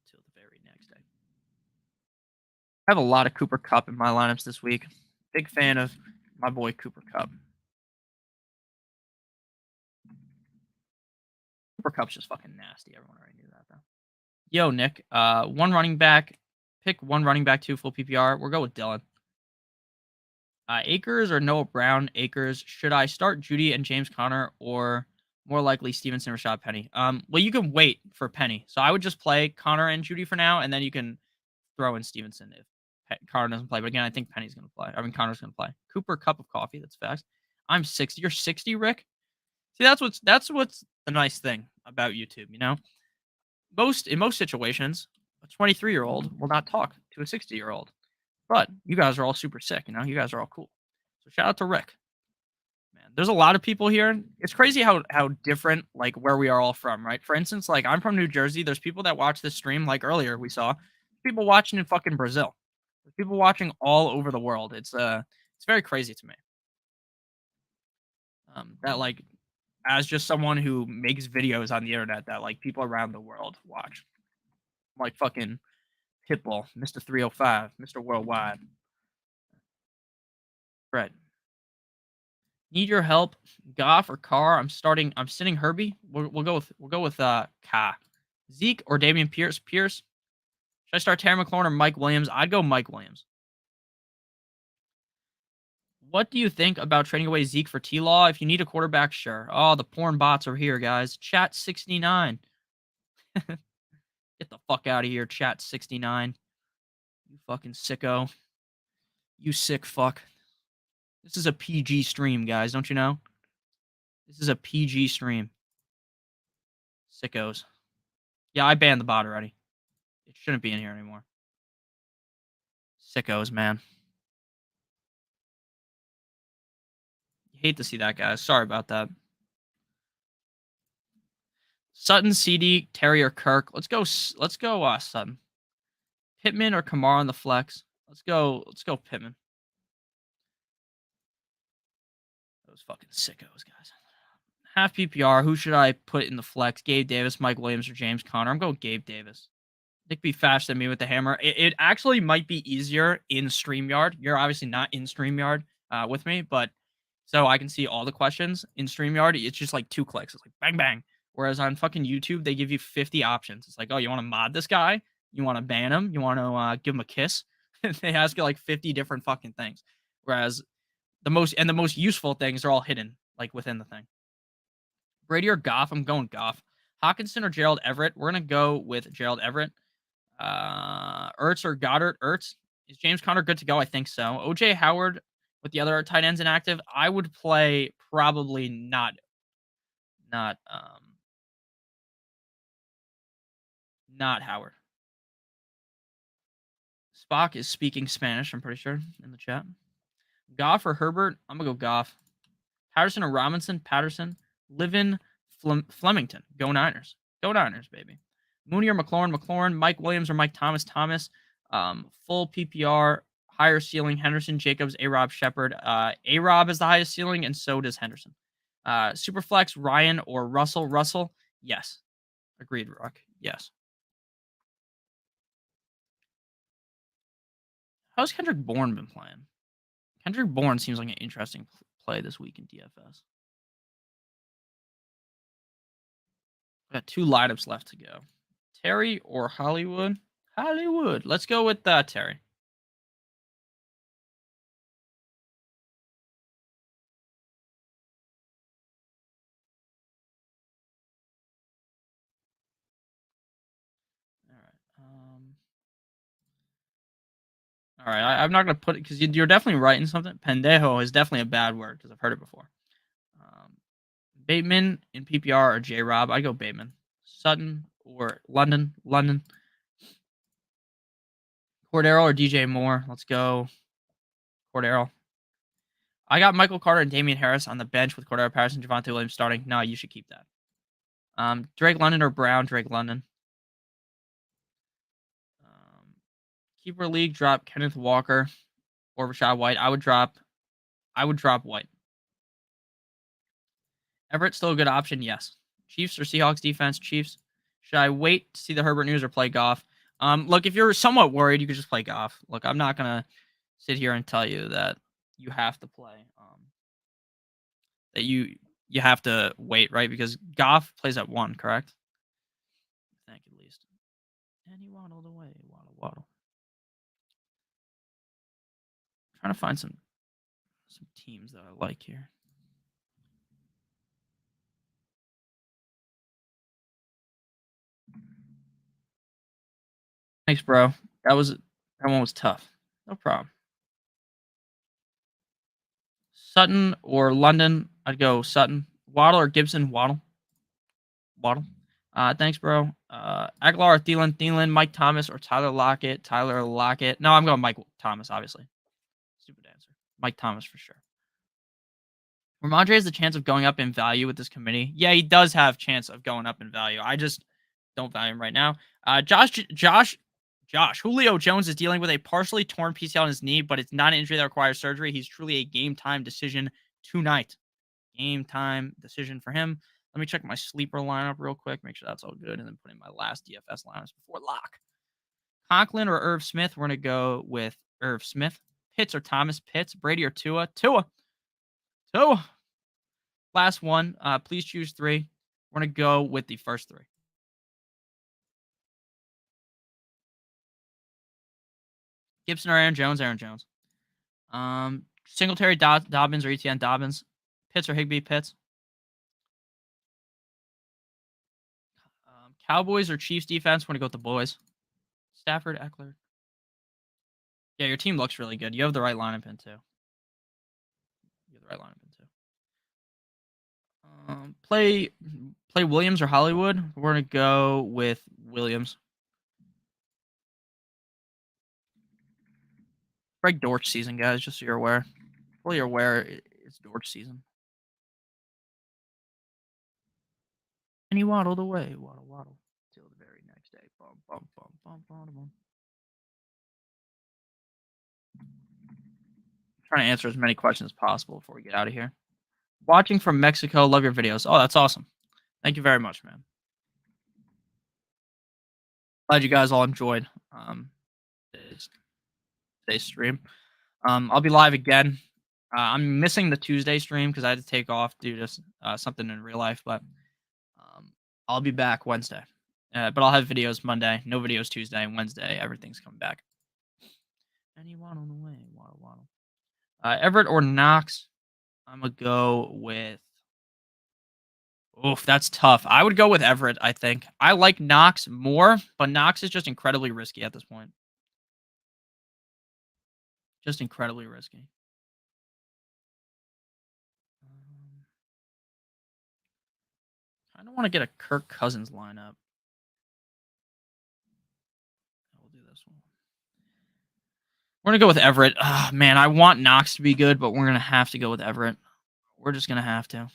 Until the very next day. I have a lot of Cooper Kupp in my lineups this week. Big fan of my boy Cooper Kupp. Cooper Kupp's just fucking nasty. Everyone already knew that, though. Yo, Nick. One running back. Pick one running back, 2 full PPR. We'll go with Dylan. Akers or Noah Brown? Akers. Should I start Judy and James Conner or more likely Stevenson, Rashad Penny? Well, you can wait for Penny. So I would just play Conner and Judy for now, and then you can throw in Stevenson if Conner doesn't play. But again, I think Penny's going to play. Conner's going to play. Cooper, cup of coffee. That's facts. I'm 60. You're 60, Rick? See, that's what's the nice thing about YouTube, you know? In most situations, a 23-year-old will not talk to a 60-year-old. But you guys are all super sick, you know? You guys are all cool. So shout out to Rick. Man, there's a lot of people here. It's crazy how different like where we are all from, right? For instance, like I'm from New Jersey. There's people that watch this stream like earlier we saw. People watching in fucking Brazil. There's people watching all over the world. It's very crazy to me. That like as just someone who makes videos on the internet that like people around the world watch. Like fucking Pitbull, Mr. 305, Mr. Worldwide. Fred. Need your help, Goff or Carr? I'm sitting Herbie. We'll go with Ka. Zeke or Damian Pierce? Pierce. Should I start Terry McLaurin or Mike Williams? I'd go Mike Williams. What do you think about trading away Zeke for T-Law? If you need a quarterback, sure. Oh, the porn bots are here, guys. Chat 69. Get the fuck out of here, Chat 69. You fucking sicko. You sick fuck. This is a PG stream, guys. Don't you know? This is a PG stream. Sickos. Yeah, I banned the bot already. It shouldn't be in here anymore. Sickos, man. You hate to see that, guys. Sorry about that. Sutton, CD, Terry, or Kirk. Let's go, Sutton. Pittman or Kamara on the flex. Let's go Pittman. Those fucking sickos, guys. Half PPR. Who should I put in the flex? Gabe Davis, Mike Williams, or James Conner? I'm going Gabe Davis. Nick be faster than me with the hammer. It actually might be easier in StreamYard. You're obviously not in StreamYard with me, but so I can see all the questions in StreamYard. It's just like 2 clicks. It's like bang, bang. Whereas on fucking YouTube, they give you 50 options. It's like, oh, you want to mod this guy? You want to ban him? You want to give him a kiss? They ask you like 50 different fucking things. Whereas the most useful things are all hidden like within the thing. Brady or Goff? I'm going Goff. Hawkinson or Gerald Everett? We're going to go with Gerald Everett. Ertz or Goddard? Ertz. Is James Conner good to go? I think so. OJ Howard with the other tight ends inactive. I would play probably not Howard. Spock is speaking Spanish, I'm pretty sure, in the chat. Goff or Herbert? I'm gonna go Goff. Patterson or Robinson? Patterson. Livin Flemington. Go Niners. Go Niners, baby. Mooney or McLaurin? McLaurin. Mike Williams or Mike Thomas? Thomas. Full PPR. Higher ceiling. Henderson, Jacobs, A-Rob, Shepard. A-Rob is the highest ceiling, and so does Henderson. Superflex, Ryan or Russell? Russell. Yes. Agreed, Rock. Yes. How's Kendrick Bourne been playing? Kendrick Bourne seems like an interesting play this week in DFS. Got 2 lineups left to go. Terry or Hollywood? Hollywood. Let's go with Terry. All right. I'm not gonna put it because you're definitely writing something. Pendejo is definitely a bad word because I've heard it before. Bateman in PPR or J Rob? I go Bateman. Sutton or London? London. Cordero or DJ Moore? Let's go Cordero. I got Michael Carter and Damian Harris on the bench with Cordero Patterson, Javonte Williams starting. No, you should keep that. Drake London or Brown? Drake London. Keeper league, drop Kenneth Walker or Rashad White. I would drop White. Everett still a good option? Yes. Chiefs or Seahawks defense? Chiefs. Should I wait to see the Herbert news or play Goff? Look, if you're somewhat worried, you could just play Goff. Look, I'm not gonna sit here and tell you that you have to play. That you have to wait, right? Because Goff plays at 1, correct? I think at least. And he waddled away. Waddle. I'm trying to find some teams that I like here. Thanks, bro. That one was tough. No problem. Sutton or London? I'd go Sutton. Waddle or Gibson? Waddle. Thanks, bro. Aguilar or Thielen, Mike Thomas or Tyler Lockett. Tyler Lockett. No, I'm going Mike Thomas, obviously. Stupid answer. Mike Thomas for sure. Ramondre has the chance of going up in value with this committee. Yeah, he does have chance of going up in value. I just don't value him right now. Josh. Julio Jones is dealing with a partially torn PCL in his knee, but it's not an injury that requires surgery. He's truly a game time decision tonight. Game time decision for him. Let me check my sleeper lineup real quick, make sure that's all good, and then put in my last DFS lineups before lock. Conklin or Irv Smith? We're gonna go with Irv Smith. Pitts or Thomas Pitts? Brady or Tua? Tua. Last one. Please choose 3. We're gonna go with the first 3. Gibson or Aaron Jones? Aaron Jones. Singletary, Dobbins or ETN? Dobbins. Pitts or Higbee? Pitts. Cowboys or Chiefs defense? We're gonna go with the boys. Stafford, Eckler. Yeah, your team looks really good. You have the right lineup in too. You have the right lineup in too. Play Williams or Hollywood. We're gonna go with Williams. Greg Dortch season, guys. Just so you're aware. Well, you're aware it's Dortch season. And he waddled away, waddle, till the very next day. Bum, bum, bum, bum, bum, bum. Trying to answer as many questions as possible before we get out of here. Watching from Mexico. Love your videos. Oh, that's awesome. Thank you very much, man. Glad you guys all enjoyed today's stream. I'll be live again. I'm missing the Tuesday stream because I had to take off due to something in real life, but I'll be back Wednesday. But I'll have videos Monday. No videos Tuesday and Wednesday. Everything's coming back. Anyone on the way? Waddle. Everett or Knox? I'm going to go with... Oof, that's tough. I would go with Everett, I think. I like Knox more, but Knox is just incredibly risky at this point. Just incredibly risky. I don't want to get a Kirk Cousins lineup. We'll do this one. We're going to go with Everett. Oh, man, I want Knox to be good, but we're going to have to go with Everett. We're just going to have to.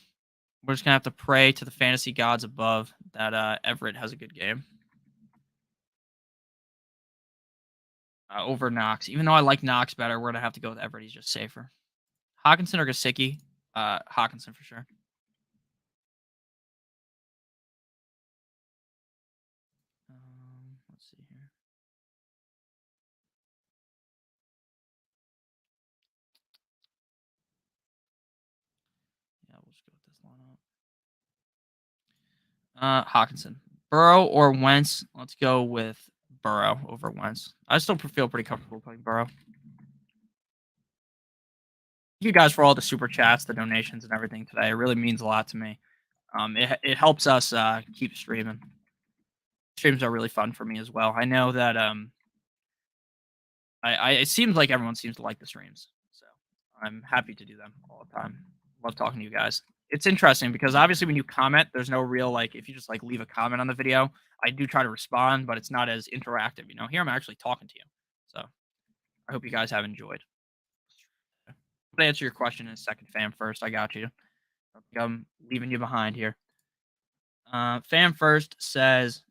We're just going to have to pray to the fantasy gods above that Everett has a good game. Over Knox. Even though I like Knox better, we're going to have to go with Everett. He's just safer. Hawkinson or Gesicki? Hawkinson for sure. Let's see here. Yeah, we'll just go with this lineup. Hawkinson. Burrow or Wentz? Let's go with Burrow over Wentz. I still feel pretty comfortable playing Burrow. Thank you guys for all the super chats, the donations, and everything today. It really means a lot to me. It helps us keep streaming. Streams are really fun for me as well. I know that it seems like everyone seems to like the streams, so I'm happy to do them all the time. Love talking to you guys. It's interesting because obviously when you comment, there's no real if you just leave a comment on the video, I do try to respond, but it's not as interactive. Here I'm actually talking to you, so I hope you guys have enjoyed. I'm gonna answer your question in a second, fam. First, I got you. I'm leaving you behind here. Fam first says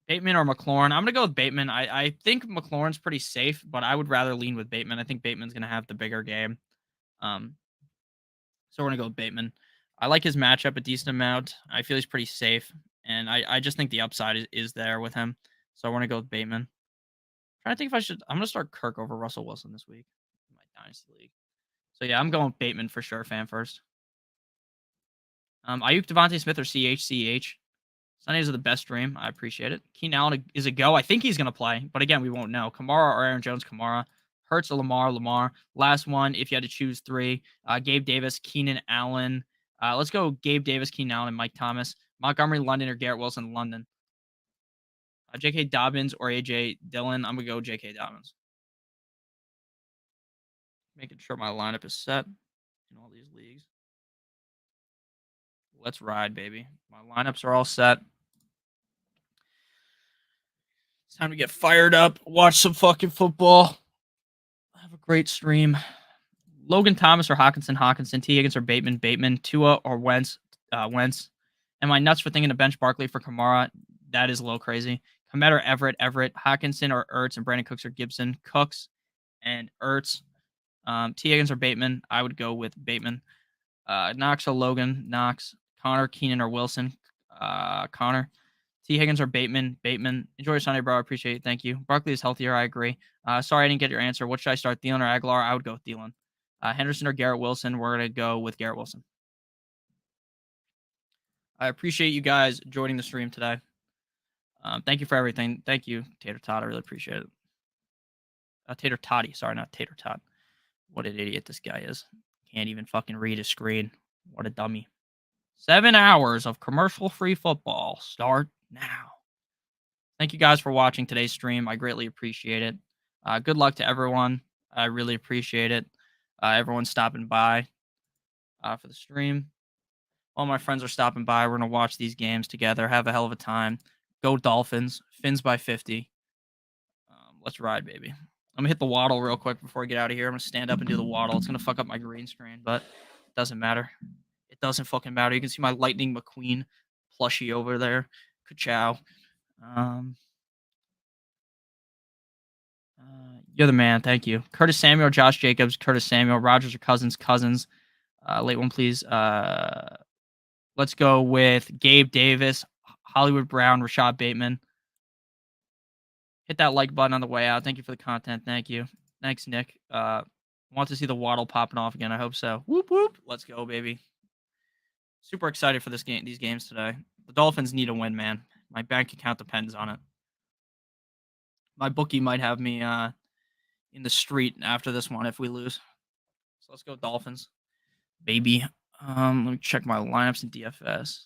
Bateman or McLaurin. I'm gonna go with Bateman. I think McLaurin's pretty safe, but I would rather lean with Bateman. I think Bateman's gonna have the bigger game. So we're gonna go with Bateman. I like his matchup a decent amount. I feel he's pretty safe, and I just think the upside is there with him. So I want to go with Bateman. Trying to think if I should. I'm gonna start Kirk over Russell Wilson this week in my dynasty league. So yeah, I'm going with Bateman for sure. Fan first. Ayuk, Devontae Smith, or CH. Sundays are the best stream. I appreciate it. Keenan Allen is a go. I think he's going to play, but again, we won't know. Kamara or Aaron Jones? Kamara. Hurts or Lamar. Last one, if you had to choose 3. Gabe Davis, Keenan Allen. Let's go Gabe Davis, Keenan Allen, and Mike Thomas. Montgomery, London, or Garrett Wilson, London. J.K. Dobbins or A.J. Dillon. I'm going to go J.K. Dobbins. Making sure my lineup is set in all these leagues. Let's ride, baby. My lineups are all set. It's time to get fired up. Watch some fucking football. Have a great stream. Logan Thomas or Hawkinson, T. Higgins or Bateman, Tua or Wentz, Wentz. Am I nuts for thinking to bench Barkley for Kamara? That is a little crazy. Komet or Everett, Hawkinson or Ertz, and Brandon Cooks or Gibson, Cooks and Ertz. T. Higgins or Bateman? I would go with Bateman. Knox or Logan, Knox. Connor, Keenan or Wilson, Connor. T. Higgins or Bateman, Enjoy your Sunday, bro. I appreciate it. Thank you. Barkley is healthier. I agree. Sorry I didn't get your answer. What should I start, Thielen or Aguilar? I would go with Thielen. Henderson or Garrett Wilson? We're going to go with Garrett Wilson. I appreciate you guys joining the stream today. Thank you for everything. Thank you, Tater Tot. I really appreciate it. Tater Toddy. Sorry, not Tater Tot. What an idiot this guy is. Can't even fucking read his screen. What a dummy. 7 hours of commercial-free football start now. Thank you guys for watching today's stream. I greatly appreciate it. Good luck to everyone. I really appreciate it. Everyone stopping by for the stream. All my friends are stopping by. We're going to watch these games together. Have a hell of a time. Go Dolphins. Fins by 50. Let's ride, baby. I'm going to hit the waddle real quick before I get out of here. I'm going to stand up and do the waddle. It's going to fuck up my green screen, but it doesn't matter. It doesn't fucking matter. You can see my Lightning McQueen plushie over there. Ka-chow. You're the man. Thank you. Curtis Samuel, Josh Jacobs, Curtis Samuel, Rogers or Cousins. Late one, please. Let's go with Gabe Davis, Hollywood Brown, Rashad Bateman. Hit that like button on the way out. Thank you for the content. Thank you. Thanks, Nick. Want to see the waddle popping off again. I hope so. Whoop, whoop. Let's go, baby. Super excited for these games today. The Dolphins need a win, man. My bank account depends on it. My bookie might have me in the street after this one if we lose. So let's go Dolphins, baby. Let me check my lineups in DFS.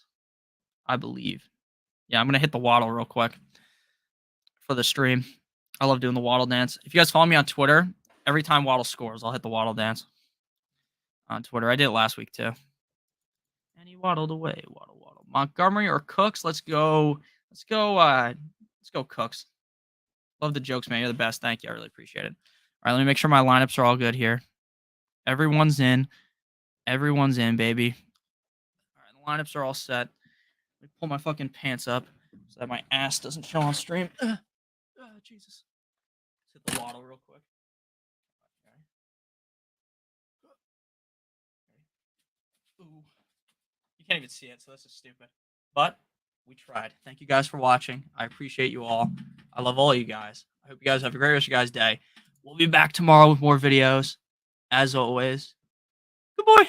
I believe. Yeah, I'm going to hit the waddle real quick for the stream. I love doing the waddle dance. If you guys follow me on Twitter, every time Waddle scores, I'll hit the waddle dance on Twitter. I did it last week too. And he waddled away. Waddle. Montgomery or Cooks? Let's go Cooks. Love the jokes, man. You're the best. Thank you. I really appreciate it. All right, let me make sure my lineups are all good here. Everyone's in. Everyone's in, baby. All right, the lineups are all set. Let me pull my fucking pants up so that my ass doesn't show on stream. Jesus. Let's hit the waddle real quick. Okay. Ooh. You can't even see it, so this is stupid. But we tried. Thank you guys for watching. I appreciate you all. I love all you guys. I hope you guys have a great rest of your guys' day. We'll be back tomorrow with more videos. As always, good boy.